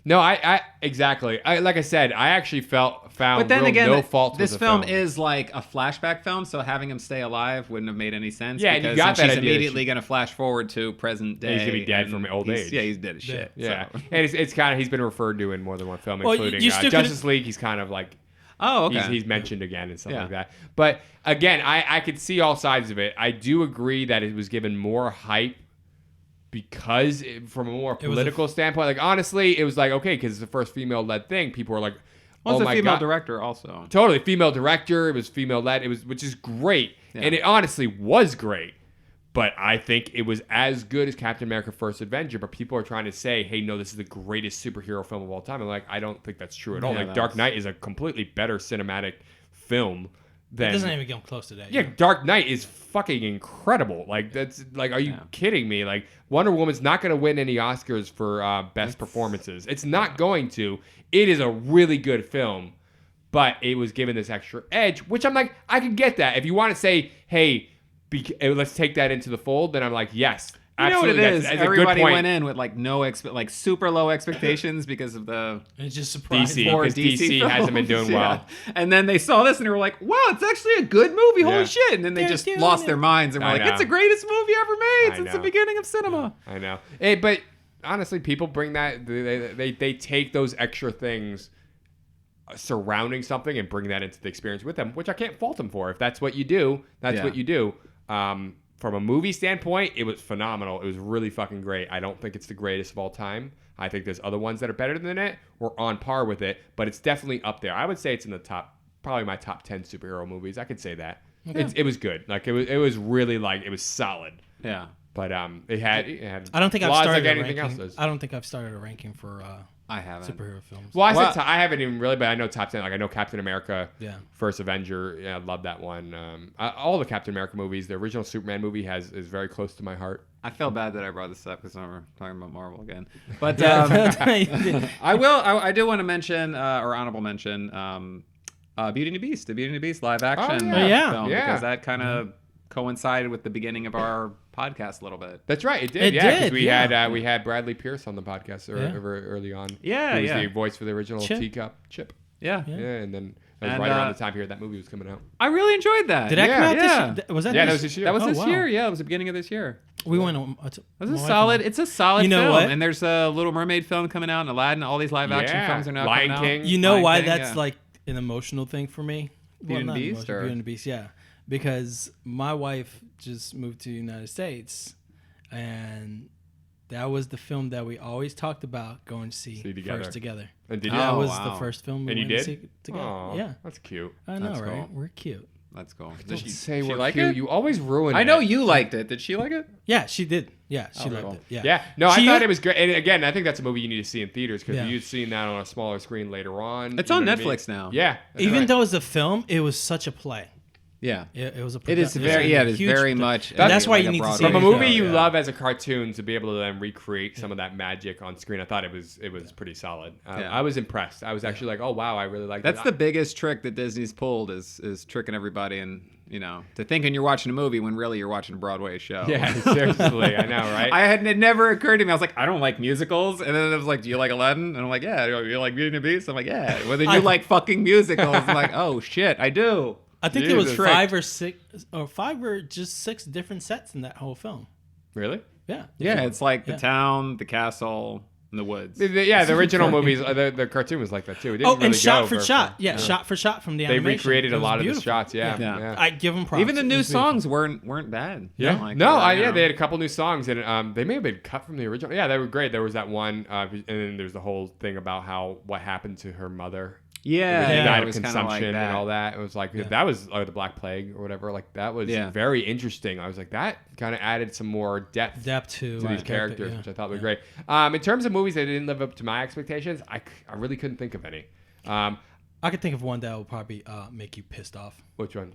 No, I exactly. Like I said, I actually found But then real again, no fault this with the film is like a flashback film, so having him stay alive wouldn't have made any sense. Yeah, and you because got then that she's idea that immediately going to flash forward to present day. He's gonna be dead and from old he's- age. Yeah, he's dead as shit. Yeah, so. and it's kind of he's been referred to in more than one film, Well, including you still Justice League. He's kind of like Oh, okay. he's mentioned again and stuff Yeah. like that. But again, I could see all sides of it. I do agree that it was given more hype because from a more political standpoint, like honestly, it was like okay, because it's the first female-led thing. People were like, Well, "Oh it's a my female god!" director also. Totally, female director. It was female-led. It was, which is great, and it honestly was great. But I think it was as good as Captain America: First Avenger. But people are trying to say, "Hey, no, this is the greatest superhero film of all time." And like, I don't think that's true at all. Yeah, Like, Dark Knight is a completely better cinematic film than It doesn't even come close to that. yeah, Dark Knight is fucking incredible. Like that's like, are you kidding me? Like Wonder Woman's not going to win any Oscars for best performances. It's not going to. It is a really good film, but it was given this extra edge, which I'm like, I can get that. If you want to say, hey, let's take that into the fold, then I'm like, yes. You know what absolutely. it is? That's a good Everybody point. went in with like like super low expectations because of the It's just surprised. DC. poor because DC hasn't been doing films. well. Yeah. And then they saw this and they were like, "Wow, it's actually a good movie! Holy Yeah. shit!" And then they They're just doing lost it. their minds and were I like, know. "It's the greatest movie ever made I since the know. beginning of cinema." I know. Hey, but honestly, people bring that they take those extra things surrounding something and bring that into the experience with them, which I can't fault them for. If that's what you do, that's what you do. From a movie standpoint, it was phenomenal. It was really fucking great. I don't think it's the greatest of all time. I think there's other ones that are better than it or on par with it, but it's definitely up there. I would say it's in the top, probably my top 10 superhero movies. I could say that. It was good. Like it was really like it was solid. Yeah. But it had I don't think I've flaws started like a anything ranking. else does. I don't think I've started a ranking for I haven't. superhero films. Well, Well- I haven't even really, but I know top 10. Like I know Captain America, Yeah. First Avenger. Yeah, I love that one. All the Captain America movies. The original Superman movie is very close to my heart. I feel bad that I brought this up because we're talking about Marvel again. But I do want to mention or honorable mention Beauty and the Beast, the Beauty and the Beast live action yeah. film, Yeah. because that kind of coincided with the beginning of our podcast a little bit. That's right. It did. It Yeah, because did, we yeah. had we had Bradley Pierce on the podcast early on. Yeah, he was yeah. the voice for the original Chip. Teacup Chip. Yeah. Yeah, and then that was And, right around the time here that movie was coming out. I really enjoyed that. Did that come out Yeah. this year? Was that Yeah, that this was this year. That was Oh, this wow. year. Yeah, it was the beginning of this year. We went. It's a solid You know film. what? And there's a Little Mermaid film coming out, and Aladdin. All these live action Yeah. films are now Lion coming King. out. You know Lion why King, that's yeah. like an emotional thing for me? Beauty and not the Beast, emotional, or- Beauty and the Beast, yeah. Because my wife just moved to the United States, and that was the film that we always talked about going to see together. first together. And did you? That Oh, was wow. the first film we And you went to did? see together. Aw, Yeah, that's cute. I know, That's right? cool. We're cute. That's cool. Don't say she we're like cute. it? You always ruin it. I know you liked it. Did she like it? Yeah, she did. Yeah, she liked cool. it. Yeah. Yeah, no, She- I thought it was great. And again, I think that's a movie you need to see in theaters because Yeah. you've seen that on a smaller screen later on. It's You on know what I mean? Netflix now. Yeah, that's Even right. though it's a film, it was such a play. Yeah. It was a. It is produ- very, a yeah, it is huge very produ- much. That's why like you a need to Broadway see from a it. movie show, you yeah. love as a cartoon to be able to then recreate some of that magic on screen. I thought it was pretty solid. Yeah. I was impressed. I was actually like, oh wow, I really like That's that. the biggest trick that Disney's pulled is tricking everybody and to thinking you're watching a movie when really you're watching a Broadway show. Yeah, seriously, I know, right? It never occurred to me. I was like, I don't like musicals, and then it was like, do you like Aladdin? And I'm like, yeah. You like Beauty and the Beast? I'm like, yeah. Well, then you like fucking musicals. I'm like, oh shit, I do. I think there was Jesus. five or just six different sets in that whole film. Really? Yeah. Yeah, it's like the Yeah. town, the castle, and the woods. The original movies, the cartoon was like that too. It didn't Oh, really and go shot for for- shot. Yeah, shot for shot from the They animation. recreated It a was lot of the beautiful. shots. Yeah, Yeah. yeah. I give them props. Even the It new was beautiful. songs weren't bad. Yeah. Like, No, you know. they had a couple new songs, and they may have been cut from the original. Yeah, they were great. There was that one, and then there's the whole thing about what happened to her mother. Yeah, They yeah, died it of was kinda consumption like that. and all that. It was like that was the Black Plague or whatever. Like that was very interesting. I was like that kind of added some more depth to these characters, yeah. which I thought was great. In terms of movies that didn't live up to my expectations, I really couldn't think of any. I could think of one that will probably make you pissed off. Which one?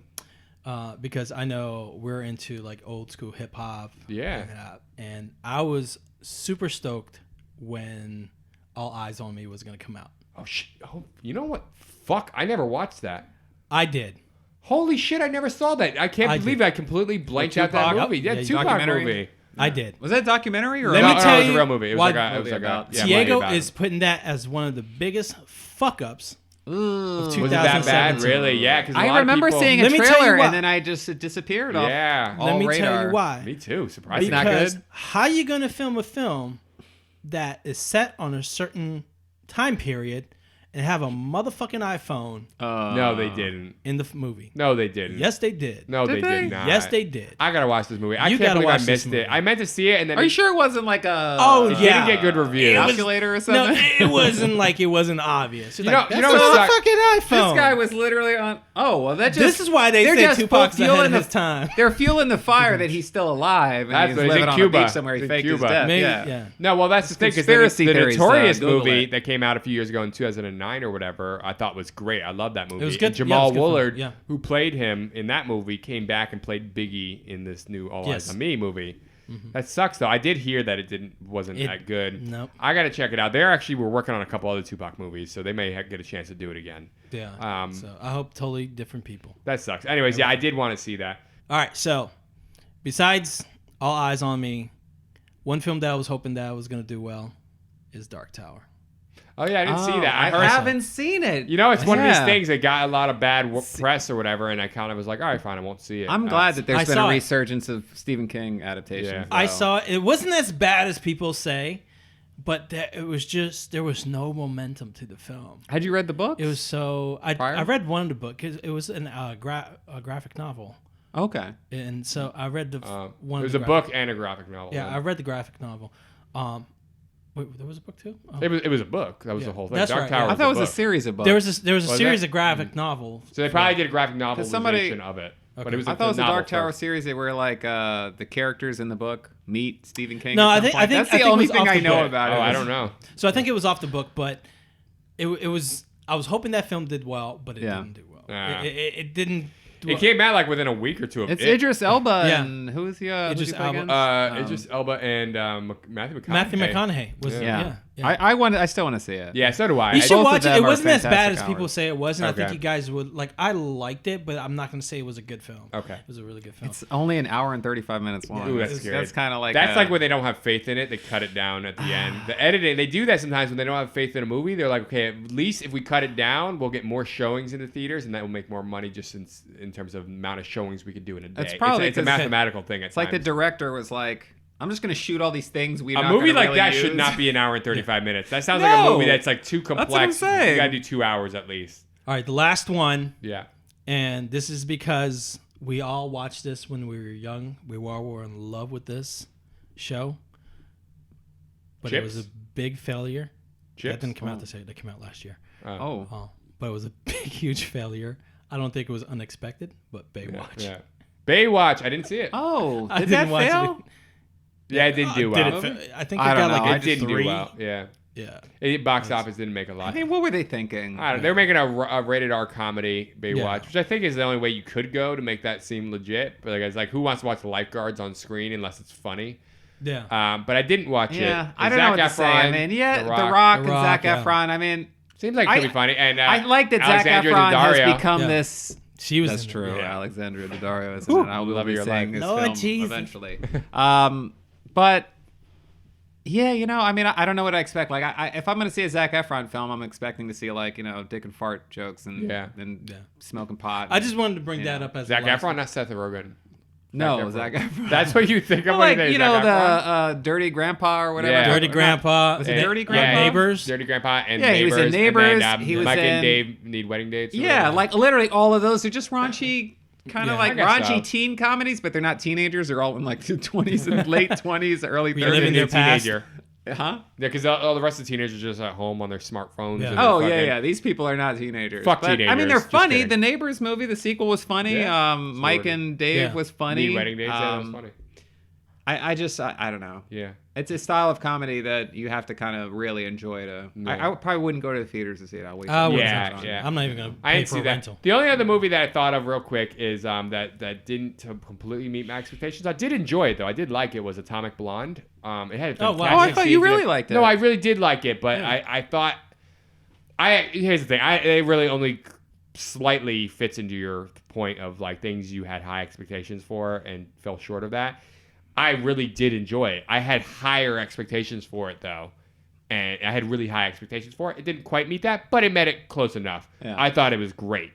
Because I know we're into like old school hip hop. Yeah. And I was super stoked when All Eyes on Me was going to come out. Oh, you know what? Fuck, I never watched that. I did. Holy shit, I never saw that. I can't believe I completely blanked out that movie. Yeah, Tupac documentary? movie. I did. Was that a documentary or Let No, me tell it was you a real movie. It was why- like a, it was like a Diego about is him. putting that as one of the biggest fuck ups of 2017. Was it that bad? Really? Yeah, because I remember seeing a Let me tell you trailer why. and then it disappeared off. Yeah. all Let me radar. tell you why. Me too. Surprisingly. not Because good? how you going to film a film that is set on a certain time period and have a motherfucking iPhone No, they didn't. in the movie? No, they didn't. Yes, they did. No, they Did they? did not. Yes, they did. I gotta watch this movie. I You can't gotta believe I watch this missed movie. it. I meant to see it, and then Are you sure it wasn't like a Oh, it yeah. didn't get good reviews. calculator or No, something? it wasn't like it wasn't obvious. It's You like, know- you that's know a what's fucking iPhone. This guy was literally on. Oh well, that just. This is why they they're say just Tupac's ahead fueling of the- his time. They're fueling the fire that he's still alive and That's he's what- he's living in on Cuba. a beach somewhere. He He's in faked his Cuba. death. Maybe, yeah. yeah. No, well, that's the thing. Because Conspiracy the theories, Notorious Google movie it. that came out a few years ago in 2009 or whatever, I thought was great. I love that movie. was good. And Yeah, it Jamal was good film. Woolard, Yeah. who played him in that movie, came back and played Biggie in this new All Eyes Yes. on Me movie. That sucks, though. I did hear that it wasn't that good. Nope. I got to check it out. They actually were working on a couple other Tupac movies, so they may get a chance to do it again. Yeah. So I hope totally different people. That sucks. Anyways, yeah, I did want to see that. All right. So besides All Eyes on Me, one film that I was hoping that was going to do well is Dark Tower. Oh, yeah, I didn't see that. I heard haven't seen it. You know, it's one of these Yeah. things that got a lot of bad press or whatever, and I kind of was like, all right, fine, I won't see it. I'm glad that I there's been saw a it. resurgence of Stephen King adaptations. Yeah. I though. saw it. It wasn't as bad as people say, but it was just there was no momentum to the film. Had you read the book? It was so I Prior? read one of the book 'cause it was a graphic novel, Okay. and so I read the one. It was of a the book and a graphic novel. Yeah, I read the graphic novel. Wait, there was a book too. Oh. It was a book. That was Yeah. the whole thing. That's Dark right, Tower. yeah. I thought it was a book. series of books. There was a Was series it? of graphic novels. So they probably did a graphic novelization somebody- of it. Okay. But it was I thought it was a novel Dark Tower first. series where like the characters in the book meet Stephen King. No, at I some think- point. I think- that's I the think it only was thing off I the know book. about it. Oh, I don't know. So I think it was off the book, but it was. I was hoping that film did well, but it Yeah. didn't do well. Ah. It didn't. Do It came out like within a week or two of It's it. Idris Elba Yeah. and who's the Idris who's he play Elba. against? Idris Elba and Matthew McConaughey. Matthew McConaughey was. Yeah. Yeah. I still want to see it. Yeah, so do I. You should both of watch it. them It are wasn't as bad fantastic as people hours. say it was, and I think Okay. you guys would like. I liked it, but I'm not going to say it was a good film. Okay. It was a really good film. It's only an hour and 35 minutes long. Ooh, that's scary. That's kind of like That's like when they don't have faith in it, they cut it down at the end. The editing, they do that sometimes when they don't have faith in a movie. They're like, okay, at least if we cut it down, we'll get more showings in the theaters, and that will make more money just in terms of amount of showings we could do in a day. It's probably it's a 'cause mathematical thing. it's like the times. director was like, I'm just gonna shoot all these things we. A movie like that should not be an hour and 35 minutes. That sounds like a No. movie that's like too complex. what I'm saying. You gotta do 2 hours at least. All right, the last one, Yeah. and this is because we all watched this when we were young. We all were in love with this show, but it was a Chips? big failure. Chips? That didn't come out this year. That came out last year. Oh, But it was a big, huge failure. I don't think it was unexpected, but Baywatch. Yeah. Baywatch. I didn't see it. oh, I did didn't that watch fail? Yeah, it didn't do Did well. it I think it I got don't know. like It a didn't 3. do well. Yeah. Yeah. It box office didn't make a lot. I mean, what were they thinking? I don't know. They're making a rated R comedy, Baywatch, Yeah. which I think is the only way you could go to make that seem legit. But like, it's like, who wants to watch the lifeguards on screen unless it's funny? Yeah. But I didn't watch it. Yeah, I don't Zac know what to say. I Efron, mean, yeah, The The Rock. Rock, The and Rock, Zac yeah. Efron. I mean, Seems like it could be funny. And I like that Zac Alexandria Efron has Daddario. become Yeah. this. She was That's in it. true. Yeah. Alexandria Daddario is in it. I will Love of be your seeing life. this Lord film Jesus. eventually. But yeah, you know, I mean, I don't know what I expect. Like, if I'm going to see a Zac Efron film, I'm expecting to see like, you know, dick and fart jokes and Yeah. smoking pot. I just wanted to bring that up as Zac the last Efron, not Seth Rogen. no, Zac Zac Efron. Efron. That's what you think of Well, when like, you say you know, Zac Efron? the Dirty Grandpa or whatever. Yeah. Dirty Grandpa. Was it Na- Dirty yeah, Grandpa? Neighbors. Dirty Grandpa and Yeah, he Neighbors. was in Neighbors. And then, He was Mike in- and Dave Need Wedding Dates. or Yeah, whatever. like literally all of those are just raunchy, kind of Yeah. like I guess raunchy so. teen comedies, but they're not teenagers. They're all in like 20s and late 20s, early 30s. Reliving their past. Teenager. Huh? Yeah, because all the rest of the teenagers are just at home on their smartphones. Yeah. And Oh they're yeah. These people are not teenagers. Fuck But, I mean, teenagers. they're Just funny. kidding. The Neighbors movie, the sequel was funny. Yeah. Mike and Dave was funny. Neat Wedding Days. That was funny. I don't know. Yeah. It's a style of comedy that you have to kind of really enjoy to. I probably wouldn't go to the theaters to see it. I'll wait. Yeah. I'm not even gonna I pay didn't for see a that. rental. The only other movie that I thought of real quick is that didn't completely meet my expectations. I did enjoy it though. I did like it. Was Atomic Blonde. It had. Oh, wow. Oh, I thought you really liked it. No, I really did like it, but I thought. Here's the thing. It really only slightly fits into your point of like things you had high expectations for and fell short of that. I really did enjoy it. I had higher expectations for it though. And I had really high expectations for it. It didn't quite meet that, but it met it close enough. Yeah. I thought it was great.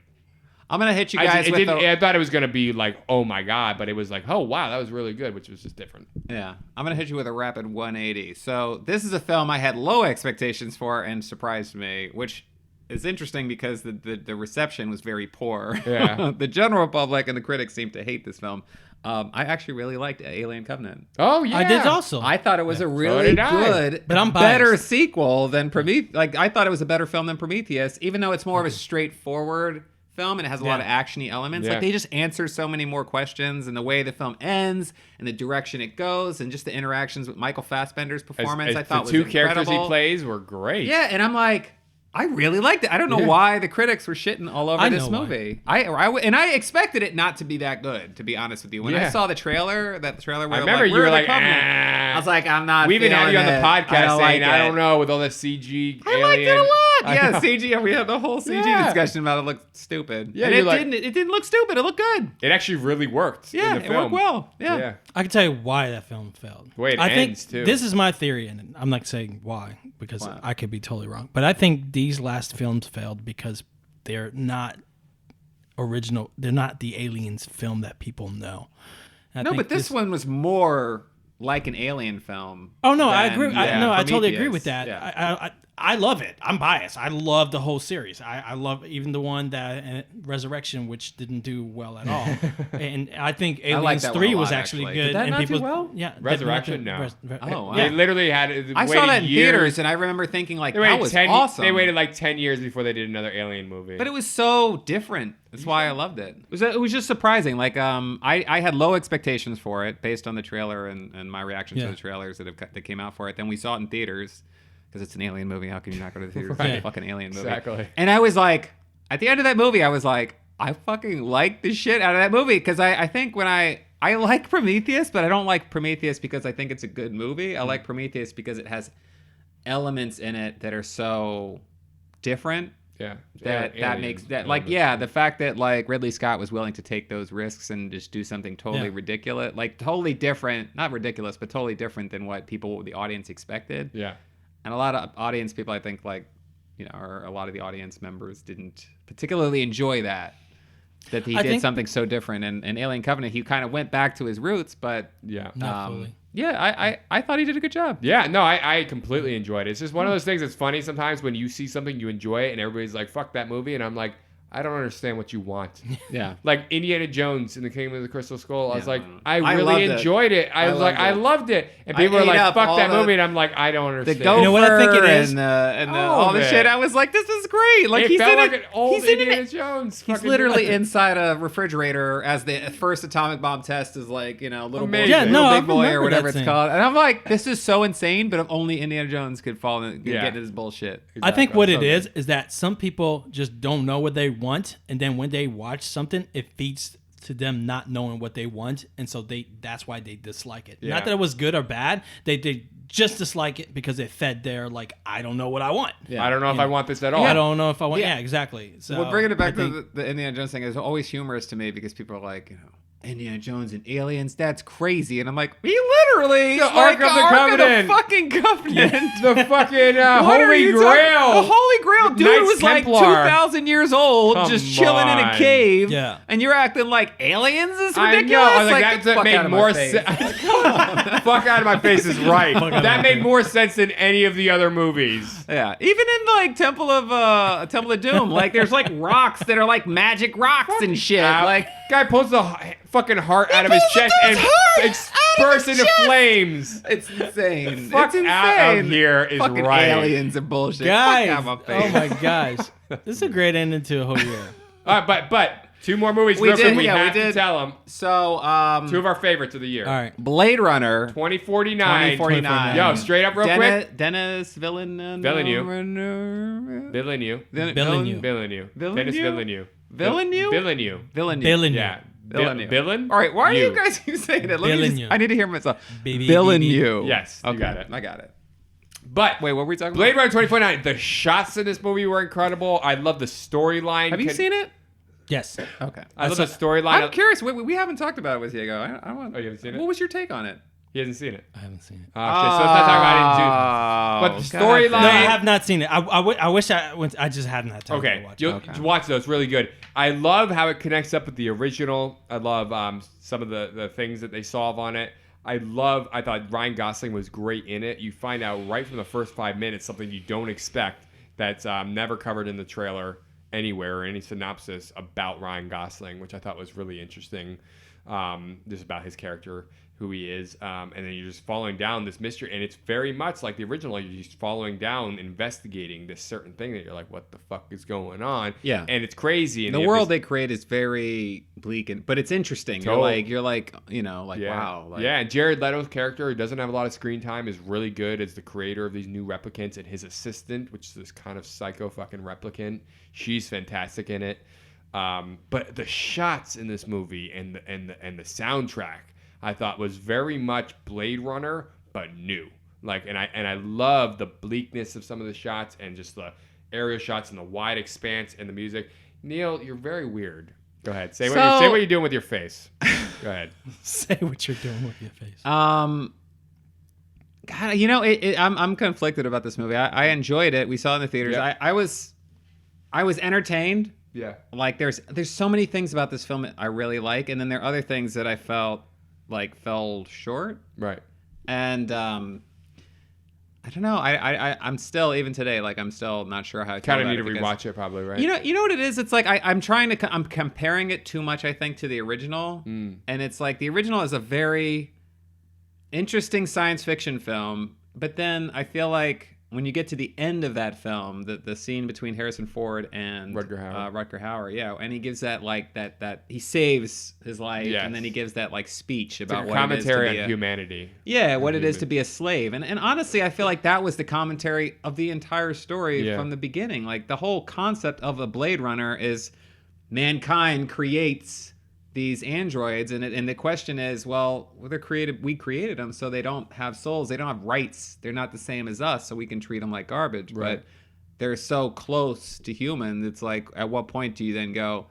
I'm going to hit you guys I thought it was going to be like, oh my God, but it was like, oh wow, that was really good, which was just different. Yeah. I'm going to hit you with a rapid 180. So this is a film I had low expectations for and surprised me, which is interesting because the reception was very poor. Yeah. The general public and the critics seem to hate this film. I actually really liked Alien Covenant. Oh yeah, I did also. I thought it was a really good, but I'm better biased. sequel than Prometheus. Like I thought it was a better film than Prometheus, even though it's more of a straightforward film and it has a lot of actiony elements. Yeah. Like they just answer so many more questions, and the way the film ends, and the direction it goes, and just the interactions with Michael Fassbender's performance. I thought the two was characters he incredible. plays were great. Yeah, and I'm like, I really liked it. I don't know why the critics were shitting all over this movie. And I expected it not to be that good, to be honest with you. When I saw the trailer, where I remember you were like, I was like, I'm not. We even had you on the podcast saying, I don't know. know, with all the CG. I liked it a lot. Yeah, CG. We had the whole CG discussion about it looked stupid. Yeah, and it it didn't look stupid. It looked good. It actually really worked. Yeah, in the it film. worked well. Yeah. I can tell you why that film failed. The way it I ends, think too. This is my theory, and I'm not saying why because I could be totally wrong. But I think these last films failed because they're not original. They're not the Aliens film that people know. No, but this one was more like an Alien film. Oh no, I than, agree. I totally agree Prometheus. with that. Yeah. I love it. I'm biased. I love the whole series. I love even the one that Resurrection, which didn't do well at all. And I think Aliens that 3 one a was lot, actually actually. good. Did that and not do people, well? Yeah, Resurrection, no. Oh, wow. They literally had. I saw that in theaters, and I remember thinking like, that was awesome. They waited like 10 years before they did another Alien movie. But it was so different. That's why I loved it. It was just surprising. Like I had low expectations for it based on the trailer and my reaction to the trailers that came out for it. Then we saw it in theaters because it's an Alien movie. How can you not go to the theaters? It's a fucking Alien movie. Exactly. And I was like, at the end of that movie, I was like, I fucking like the shit out of that movie because I think when I like Prometheus, but I don't like Prometheus because I think it's a good movie. I like Prometheus because it has elements in it that are so different. Yeah. That makes that like the fact that like Ridley Scott was willing to take those risks and just do something totally ridiculous, like totally different, not ridiculous, but totally different than what the audience expected. Yeah. And a lot of audience people, I think, like, you know, or a lot of the audience members didn't particularly enjoy that he did something so different. And Alien Covenant, he kind of went back to his roots, but not fully. Yeah, I thought he did a good job. Yeah, no, I completely enjoyed it. It's just one of those things that's funny sometimes when you see something, you enjoy it, and everybody's like, fuck that movie. And I'm like, I don't understand what you want. Yeah. Like Indiana Jones in the Kingdom of the Crystal Skull, I was like, I loved really it. enjoyed it. I was like, I loved it. And people are like, fuck that movie. And I'm like, I don't understand. The gopher You know what I think it is? and all the man. shit. I was like, this is great. Like It he's felt in like it. an old He's in Indiana it. Jones. He's fucking literally movie. inside a refrigerator as the first atomic bomb test is like, you know, little boy, Amazing. Yeah, little no, big I boy or remember whatever that it's scene. called. And I'm like, this is so insane, but if only Indiana Jones could fall and get into this bullshit. I think what it So is that some people just don't know what they want, and then when they watch something, it feeds to them not knowing what they want, and so that's why they dislike it. Yeah. Not that it was good or bad; they just dislike it because it fed their like, I don't know what I want. Yeah. I don't know if I want this at all. I don't know if I want. Yeah, exactly. So Well, bringing it back I think- to the Indiana Jones thing is always humorous to me because people are like, you know, Indiana Jones and aliens, that's crazy. And I'm like, he literally The is Ark like of the Ark Covenant. of the fucking Covenant. The fucking What are Holy you Grail. talking- The Holy Grail dude Knights was like Templar. 2,000 years old, Come just chilling in a on. cave. Yeah. And you're acting like aliens is I ridiculous? know. I was like, get the that fuck out made of my more face. sense. Fuck out of my face is right. That made more sense than any of the other movies. Yeah, even in like Temple of Doom, like there's like rocks that are like magic rocks and shit. Like guy pulls the fucking heart out of his chest and burst into flames. It's insane. Fuck it's insane. out of here is Fucking right. aliens and bullshit. Guys, Fuck out my face. oh my gosh, this is a great ending to a whole year. All right, but 2 more movies. We real did, quick. We yeah, we have to did. tell them. So, 2 of our favorites of the year. All right, Blade Runner 2049. 2049. Yo, straight up real quick. Dennis Villeneuve. Villeneuve. Villeneuve. Villeneuve. Villeneuve. Villeneuve. Villeneuve? Dennis Villeneuve. Villeneuve? Villeneuve. Villeneuve. Yeah. Villeneuve. Villain? All right, why are you guys keep saying it? Let me Villeneuve. just, I need to hear myself. Baby, Villeneuve. Yes, you Okay, got it. I got it. But Wait, what were we talking Blade about? Runner 2049. The shots in this movie were incredible. I love the storyline. Have you seen it? yes. Okay. I love the storyline. I'm curious. We haven't talked about it with Diego. I want. Oh, you haven't seen it? What was your take on it? He hasn't seen it. I haven't seen it. Oh, shit. So let's not talk about it. But the storyline. No, I have not seen it. I wish I went. I just hadn't had time Okay, to watch you'll it. watch those. Really good. I love how it connects up with the original. I love some of the things that they solve on it. I thought Ryan Gosling was great in it. You find out right from the first 5 minutes something you don't expect that's never covered in the trailer anywhere or any synopsis about Ryan Gosling, which I thought was really interesting. Just about his character, who he is, and then you're just following down this mystery, and it's very much like the original. You're just following down, investigating this certain thing that you're like, what the fuck is going on? Yeah. And it's crazy. And The they have world this- they create is very bleak, but it's interesting. Totally. You're like, wow. Like, yeah, and Jared Leto's character, who doesn't have a lot of screen time, is really good as the creator of these new replicants, and his assistant, which is this kind of psycho fucking replicant, she's fantastic in it. But the shots in this movie and the soundtrack, I thought was very much Blade Runner, but new. Like, and I love the bleakness of some of the shots and just the aerial shots and the wide expanse and the music. Neil, you're very weird. Go ahead, say what you're doing with your face. Go ahead. Say what you're doing with your face. God, I'm conflicted about this movie. I enjoyed it. We saw it in the theaters. Yeah. I was entertained. Yeah. Like there's so many things about this film that I really like, and then there are other things that I felt like fell short. Right. And I don't know. I'm still, even today, like I'm still not sure how I feel Kind of about need to it because- rewatch it, probably, right? You know what it is? It's like I'm comparing it too much, I think, to the original, and it's like the original is a very interesting science fiction film, but then I feel like when you get to the end of that film, the scene between Harrison Ford and Rutger Hauer. yeah, and he gives that like that he saves his life, Yes. and then he gives that like speech It's about like a what it is to commentary be on a, humanity. yeah, what it is to be a slave. And honestly, I feel like that was the commentary of the entire story Yeah. from the beginning. Like the whole concept of a Blade Runner is mankind creates these androids, and the question is, well, we created them, so they don't have souls, they don't have rights, they're not the same as us, so we can treat them like garbage. Right. But they're so close to humans. It's like, at what point do you then go,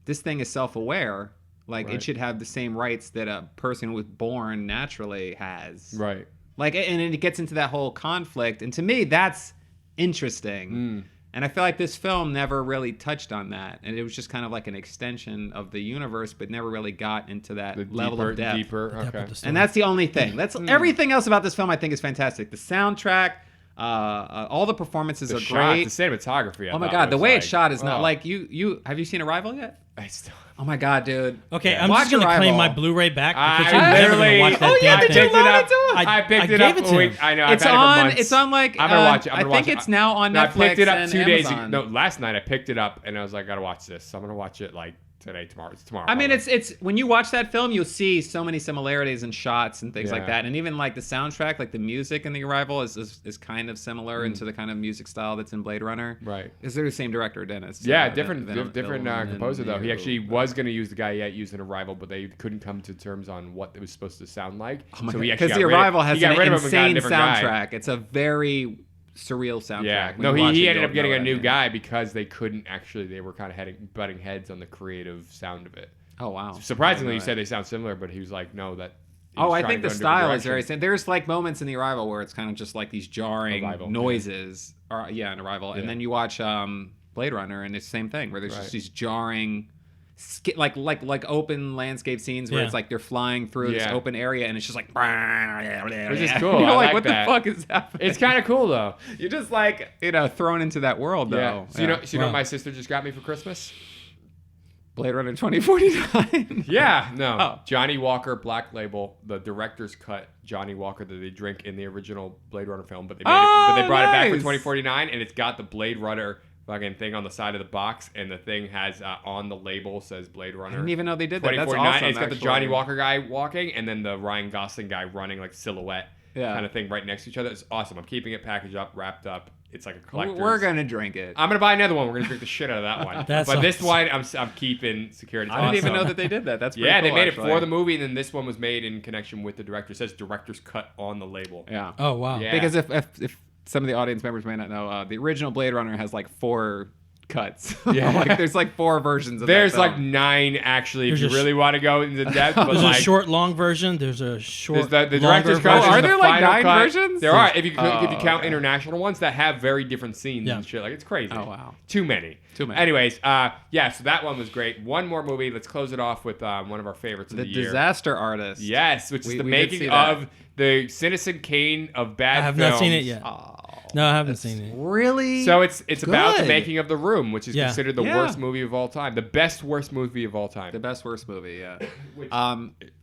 this thing is self-aware? Like, Right. it should have the same rights that a person who was born naturally has. Right. Like, and it gets into that whole conflict. And to me, that's interesting. And I feel like this film never really touched on that. And it was just kind of like an extension of the universe, but never really got into that The level of depth. deeper. Depth Okay. of the story. And that's the only thing. That's everything else about this film I think is fantastic. The soundtrack, all the performances The are shot, great. the cinematography. I Oh my thought god, the was way like, it's shot is not oh. like you have you seen Arrival yet? I still. Oh my god, dude. Okay, Yeah. I'm Watch just gonna Arrival. claim my Blu-ray back because I you're never gonna literally- watch that Oh, yeah, damn did you thing. picked it loan up. it to him? I picked I it gave up it to a week. him. I know. I've It's had it for on. months. It's on like. I'm gonna watch it. I'm I gonna think watch it. it's now on No, Netflix. I picked it up and 2 days ago. Amazon. No, last night I picked it up and I was like, I gotta watch this. So I'm gonna watch it like today, tomorrow. It's tomorrow. I mean, probably. it's when you watch that film, you'll see so many similarities in shots and things like Yeah. that, and even like the soundtrack, like the music in The Arrival is kind of similar into the kind of music style that's in Blade Runner. Right. Is they're the same director, Dennis? Yeah, different Villeneuve. composer though. He actually was going to use the guy he had used in Arrival, but they couldn't come to terms on what it was supposed to sound like. Oh my so he god! actually Because got The rid of- Arrival has he got an rid of him and got a insane different guy. soundtrack. It's a very surreal soundtrack. Yeah, When no, you watch he it, ended you'll up getting know a what I new mean. guy because they couldn't actually. They were kind of butting heads on the creative sound of it. Oh wow! Surprisingly, I you didn't know said that. they sound similar, but he was like, no, that. he Oh, was I trying think to the go in a different style is very direction. same. There's like moments in The Arrival where it's kind of just like these jarring Arrival, yeah. noises. Or, yeah, in Arrival. Yeah. And then you watch Blade Runner, and it's the same thing where there's Right. just these jarring, like open landscape scenes where Yeah. it's like they're flying through this Yeah. open area, and it's just like. Which is cool. You're I like, like what that. the fuck is happening? It's kind of cool though. You're just like thrown into that world, though. Yeah. So you know Wow. what my sister just got me for Christmas? Blade Runner 2049. Yeah, no. Oh. Johnny Walker Black Label, the director's cut Johnny Walker that they drink in the original Blade Runner film, but they brought it back for nice. 2049, and it's got the Blade Runner fucking thing on the side of the box, and the thing has on the label says Blade Runner. I didn't even know they did that. That's 2049. awesome. It's got the actually. Johnny Walker guy walking, and then the Ryan Gosling guy running like silhouette kind of thing right next to each other. It's awesome. I'm keeping it packaged up, wrapped up. It's like a collector's. We're gonna drink it. I'm gonna buy another one. We're gonna drink the shit out of that one. But this one, I'm keeping security. I didn't even know that they did that. That's pretty yeah, cool, they made actually. it for the movie, and then this one was made in connection with the director. It says director's cut on the label. Yeah. Oh wow. Yeah. Because if some of the audience members may not know, the original Blade Runner has like 4 cuts. Yeah. Like there's like 4 versions of There's that film. like 9 actually, if There's you a really want to go into depth. But There's like, a short, long version. There's a short, there's the longer director's cut. version. are there's there the like final 9 cut. versions? There are. If you Oh, count okay. international ones that have very different scenes Yeah. and shit, like it's crazy. Oh, wow. Too many. Anyways, yeah. So that one was great. One more movie. Let's close it off with one of our favorites of The the year. Disaster Artist. Yes, which is the We did making see that. of the Citizen Kane of bad I have films. not seen it yet. Oh, No, I haven't seen it. really? So it's about the good. making of The Room, which is Yeah. considered the Yeah. worst movie of all time, the best worst movie of all time. The best worst movie, yeah.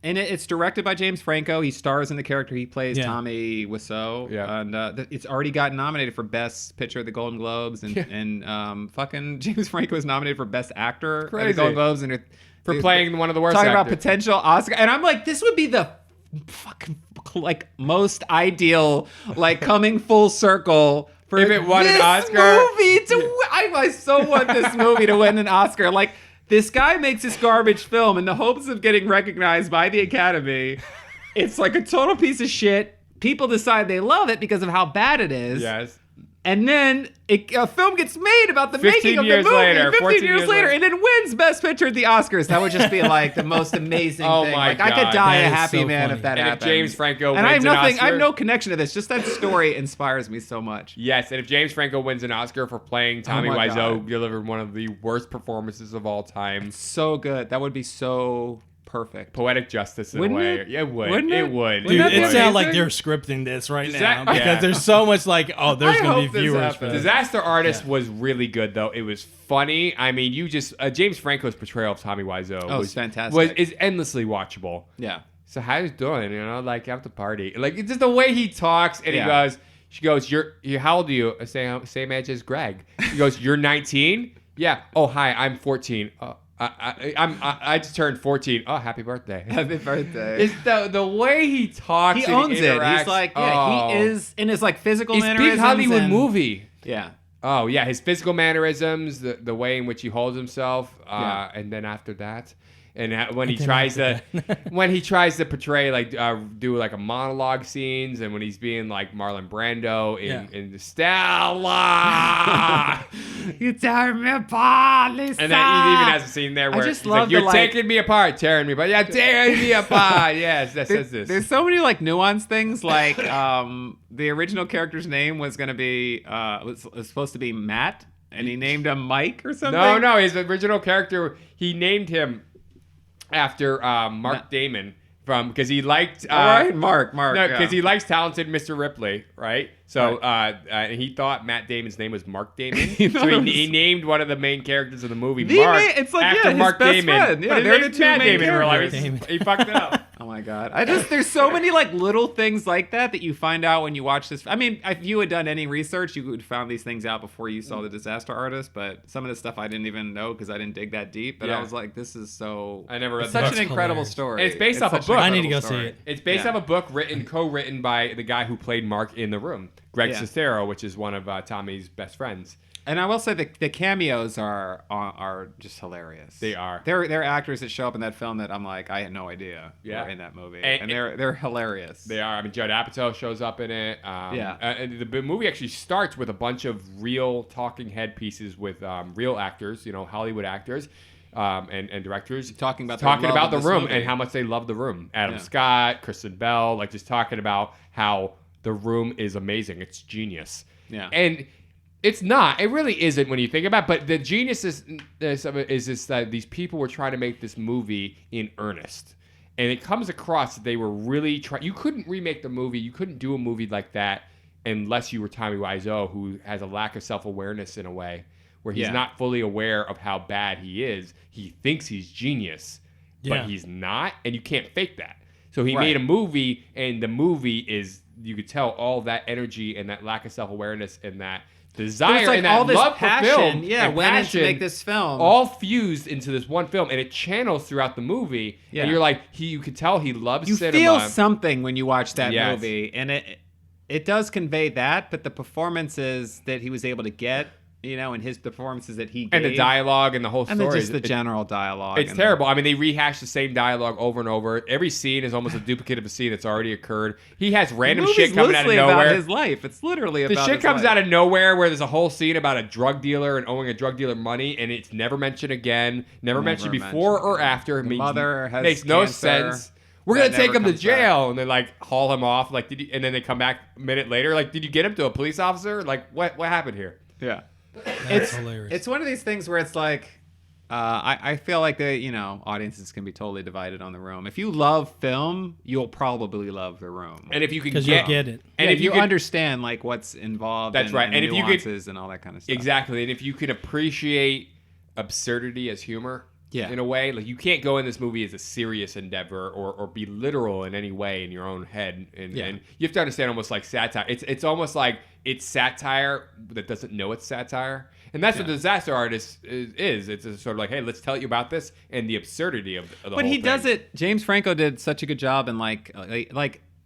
And it's directed by James Franco. He stars in the character he plays, Yeah. Tommy Wiseau. Yeah. And it's already gotten nominated for Best Picture at the Golden Globes, and fucking James Franco is nominated for Best Actor at the Crazy. Golden Globes, and For playing one of the worst talking about actors. potential Oscar. And I'm like, this would be the fucking like most ideal, like coming full circle. For If it won an this Oscar. movie I so want this movie to win an Oscar. Like, this guy makes this garbage film in the hopes of getting recognized by the Academy. It's like a total piece of shit. People decide they love it because of how bad it is. Yes. And then a film gets made about the 15 making of the years movie. later, 15 14 years years later, later. and then wins Best Picture at the Oscars. That would just be like the most amazing Oh thing. my Like, I could God. die That a is happy so man funny. if that And if happened. James Franco and I have wins an nothing. I have Oscar- no connection to this. Just that story inspires me so much. Yes, and if James Franco wins an Oscar for playing Tommy my Wiseau, God. delivered one of the worst performances of all time. So good. That would be so perfect. Poetic justice in Wouldn't a way. it? Yeah, it would. Wouldn't It it? would. Wouldn't Dude, that be it sounds like amazing? they're scripting this right now Exact- because yeah. there's so much like, oh, there's I going to hope be this viewers happens. for this. Disaster Artist was really good though. It was funny. I mean, you just James Franco's portrayal of Tommy Wiseau it's fantastic. is endlessly watchable. Yeah. So how you doing? You know, like after party, like it's just the way he talks, and Yeah. she goes, you're how old are you? I say same age as Greg. He goes, you're 19. Yeah. Oh, hi, I'm 14. I just turned 14. Oh, happy birthday. Happy birthday. It's the way he talks. He and owns it. interacts. He's like, Oh. he is in his like physical He's big mannerisms. Hollywood and- movie. Yeah. Oh yeah, his physical mannerisms, the way in which he holds himself, Yeah. and then after that, and when he then tries to after when he tries to portray like do like a monologue scenes, and when he's being like Marlon Brando in the Stella, You tear me apart, Lisa. and then he even has a scene there I where just he's love like, "You're the, like- taking me apart, tearing me, but yeah, tearing me apart." Yes, that says this. There's so many like nuanced things. Like the original character's name was gonna be was supposed to be Matt, and he named him Mike or something. No, his original character, he named him after Mark Damon because he liked. All right, Mark. No, yeah. because he likes talented Mr. Ripley, right? So he thought Matt Damon's name was Mark Damon. thought it was- he named one of the main characters of the movie The Mark it's like, after yeah, his Mark best Damon. friend. Yeah, but his they're the name's two Matt main Damon in real life. characters. He fucked it up. Oh my god! There's so many like little things like that you find out when you watch this. I mean, if you had done any research, you would have found these things out before you saw The Disaster Artist. But some of the stuff I didn't even know because I didn't dig that deep. But Yeah. I was like, this is so. I never read It's the such book. an incredible Hilarious. story. And it's based off a such an book. I need to incredible go see story. it. It's based Yeah. off a book co-written by the guy who played Mark in The Room, Greg Yeah. Sestero, which is one of Tommy's best friends. And I will say the cameos are just hilarious. They are. They're actors that show up in that film that I'm like, I had no idea Yeah. were in that movie, And- and they're hilarious. They are. I mean, Judd Apatow shows up in it. Yeah. And the movie actually starts with a bunch of real talking head pieces with real actors, Hollywood actors. And directors Talking about their love about of The this Room movie. and how much they love The Room. Adam Yeah. Scott, Kristen Bell, like just talking about how The Room is amazing. It's genius. Yeah. And it's not. It really isn't when you think about it. But the genius is this that these people were trying to make this movie in earnest. And it comes across that they were really trying. You couldn't remake the movie. You couldn't do a movie like that unless you were Tommy Wiseau, who has a lack of self-awareness in a way, where he's not fully aware of how bad he is. He thinks he's genius, but he's not, and you can't fake that. So he made a movie, and the movie is, you could tell all that energy and that lack of self-awareness and that desire and that love for film went in to make this film, all fused into this one film, and it channels throughout the movie. And you're like, you could tell he loves cinema. You feel something when you watch that movie, and it does convey that, but the performances that he was able to get, and his performances that he gave, and the dialogue and the whole story, and just the general dialogue, it's terrible. I mean, they rehash the same dialogue over and over. Every scene is almost a duplicate of a scene that's already occurred. He has random shit coming out of nowhere. About his life. It's literally about the shit his comes life. out of nowhere, where there's a whole scene about a drug dealer and owing a drug dealer money, and it's never mentioned again. Never mentioned before or after. The mother has makes no cancer. sense. We're gonna take him to comes jail, and then like haul him off. Like, and then they come back a minute later. Like, did you get him to a police officer? Like, what happened here? Yeah. That's hilarious. It's one of these things where it's like, I feel like audiences can be totally divided on The Room. If you love film, you'll probably love The Room. And if you can because you get it, and if you understand like what's involved, that's right. And if you nuances and all that kind of stuff, exactly. And if you can appreciate absurdity as humor, in a way, like you can't go in this movie as a serious endeavor or be literal in any way in your own head, and you have to understand almost like satire. It's almost like it's satire that doesn't know it's satire, and that's what Disaster Artist is. It's a sort of like, hey, let's tell you about this and the absurdity of the whole thing. But he does it. James Franco did such a good job, and like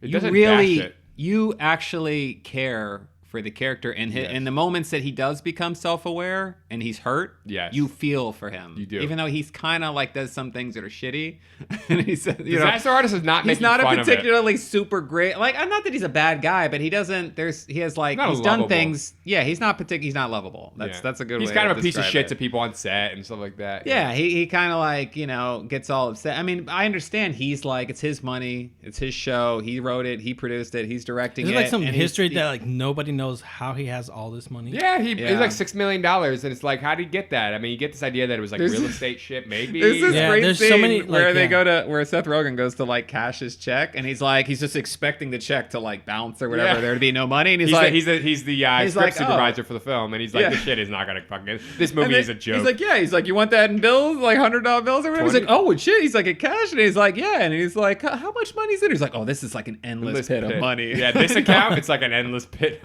it you actually care for the character, and in the moments that he does become self-aware and he's hurt, you feel for him. You do, even though he's kind of like does some things that are shitty. And he said, Disaster Artist is not. He's not a particularly super great. Like, I'm not that he's a bad guy, but he doesn't. He has like he's done things. Yeah, he's not He's not lovable. That's a good. He's way kind of a piece of shit it. to people on set and stuff like that. Yeah, he kind of like gets all upset. I mean, I understand. He's like, it's his money, it's his show. He wrote it, he produced it, he's directing it. Is it like some history that like nobody knows how he has all this money? Yeah, it's like $6 million, and it's like, how did he get that? I mean, you get this idea that it was like real estate shit, maybe. There's this great there's scene so many, where they go to where Seth Rogen goes to like cash his check, and he's just expecting the check to like bounce or whatever, there to be no money, and he's like, he's the script supervisor for the film, and he's like, this shit is not gonna fucking. This movie is a joke. He's like, you want that in bills, like $100 bills or whatever? He's like, oh shit. He's like, in cash, and he's like, yeah, and he's like, how much money's in? He's like, oh, this is like an endless pit of money. Yeah, this account, it's like an endless pit.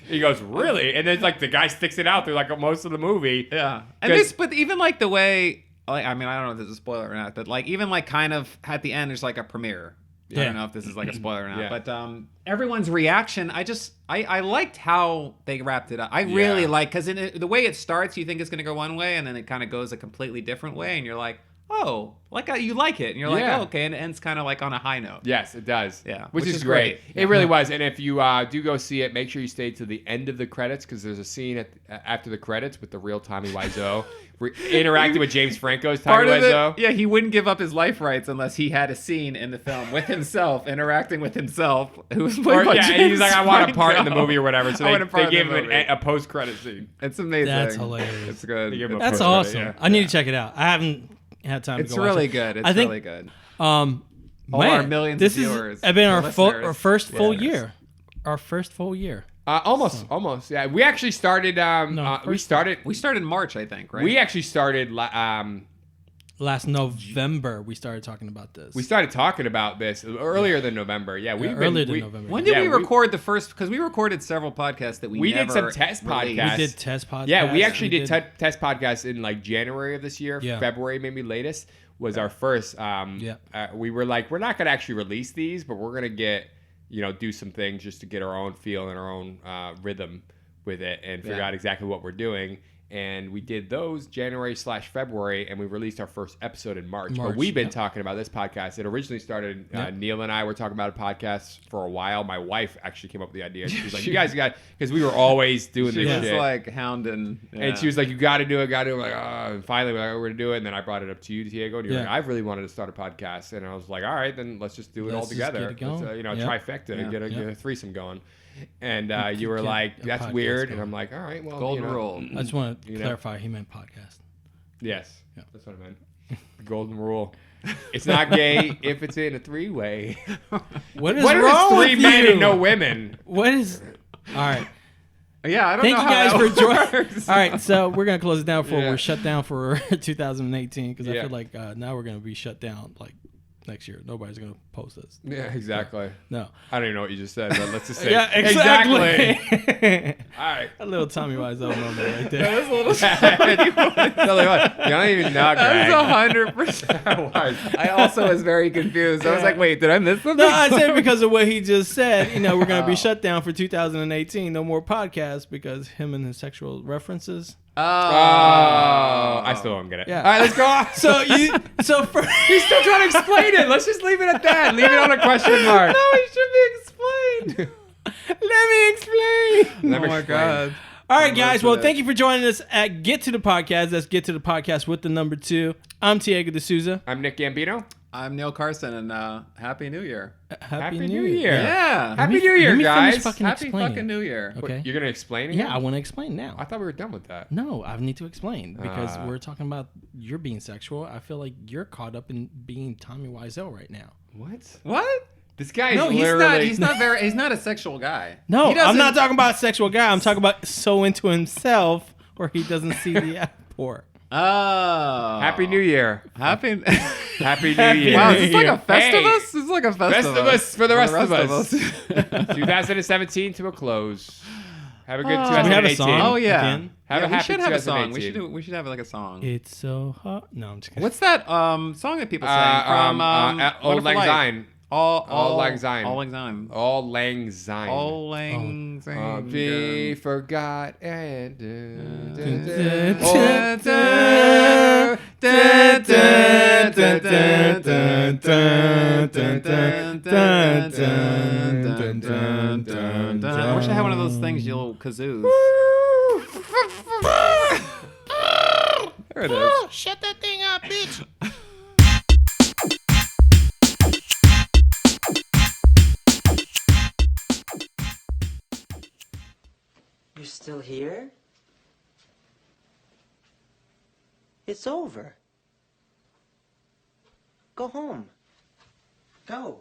He goes, really? And then like the guy sticks it out through like most of the movie. Yeah. But even like the way, like, I mean, I don't know if this is a spoiler or not, but like even like kind of at the end, there's like a premiere. I don't know if this is like a spoiler or not, but everyone's reaction, I liked how they wrapped it up. I really like, because the way it starts, you think it's going to go one way, and then it kind of goes a completely different way, and you're like, oh, like you like it, and you're like, oh, okay, and it ends kind of like on a high note. Yes, it does. Yeah, which is great. It really was. And if you do go see it, make sure you stay to the end of the credits, because there's a scene after the credits with the real Tommy Wiseau interacting with James Franco's Tommy Wiseau. Yeah, he wouldn't give up his life rights unless he had a scene in the film with himself interacting with himself, who was played by James and he's like, I want a part in the Franco. movie or whatever. So they gave him a post-credit scene. It's amazing. That's hilarious. It's good. That's awesome. I need to check it out. I haven't had time to go watch it. It's really good. It's really good. All our millions of viewers. This has been our first full year. Our first full year. Almost. Yeah, we actually started. We started in March, I think. Right. We actually started. Last November, we started talking about this. We started talking about this earlier than November. Yeah, earlier than November. When did we record the first? Because we recorded several podcasts that we never did some test podcasts. We did test podcasts. Yeah, we actually did test podcasts in like January of this year. Yeah. February, maybe latest, was our first. We were like, we're not going to actually release these, but we're going to do some things just to get our own feel and our own rhythm with it and figure out exactly what we're doing. And we did those January/February, and we released our first episode in March. But we've been talking about this podcast. It originally started, Neil and I were talking about a podcast for a while. My wife actually came up with the idea. She was like, you guys got, because we were always doing this shit. She was like hounding. Yeah. And she was like, you got to do it, got to do it. Like, oh, and finally, we're like, we're going to do it. And then I brought it up to you, Diego. And you're like, I really wanted to start a podcast. And I was like, all right, then let's just do it all together. Let's, trifecta, get a threesome going. And you were like, that's weird. And I'm like, all right, well, golden rule. I just want to clarify, he meant podcast. Yes, that's what I meant. The golden rule. It's not gay if it's in a three-way. What is wrong with three men and no women? What is... All right. Yeah, I don't Thank know you how guys that for joining. works. All right, so we're gonna close it down before Yeah. we're shut down for 2018 because I Yeah. feel like now we're gonna be shut down like next year. Nobody's gonna post us. Yeah, exactly. No. I don't even know what you just said, but let's just say Yeah, exactly. All right. A little Tommy Wiseau moment right there. That was a little. Totally what? You don't even know, Greg. That was 100%. I also was very confused. I was like, wait, did I miss something? No, I said because of what he just said. You know, we're gonna be shut down for 2018. No more podcasts because him and his sexual references. Oh, I still don't get it. Yeah. All right, let's go on. So for He's still trying to explain it. Let's just leave it at that. Leave it on a question mark. No, it should be explained. let me explain. Let me Oh my explain. God. All right, guys. Well, that. thank you for joining us at Get to the Podcast. That's Get to the Podcast with the number 2. I'm Tiago D'Souza. I'm Nick Gambino. I'm Neil Carson, and Happy New Year. Happy New Year. Yeah. Happy New Year, let me guys. finish fucking Happy explaining. fucking New Year. Okay. You're going to explain it? Yeah, I want to explain now. I thought we were done with that. No, I need to explain because we're talking about you're being sexual. I feel like you're caught up in being Tommy Wiseau right now. What? What? This guy is No, literally... he's not a sexual guy. No, He I'm doesn't- not talking about a sexual guy. I'm talking about so into himself where he doesn't see the airport. Oh. Happy New Year. Happy. Happy New Year. Wow, is this like a Hey. Festivus? It's like a Festivus. Festivus for the rest of us. us. 2017 to a close. Have a good Oh. 2018. Do we have a song? Oh yeah. Again? Have Yeah, a we happy should have a song. 2018. We should have like a song. It's so hot. No, I'm just kidding. What's that song that people sing from Old Wonderful Lang Life? Syne. All Lang Syne. All Lang Syne. All Lang Syne. All Lang Syne. Be forgot and I wish I had one of those things, you little kazoos. There it is. Shut that thing up, bitch. You're still here? It's over. Go home. Go.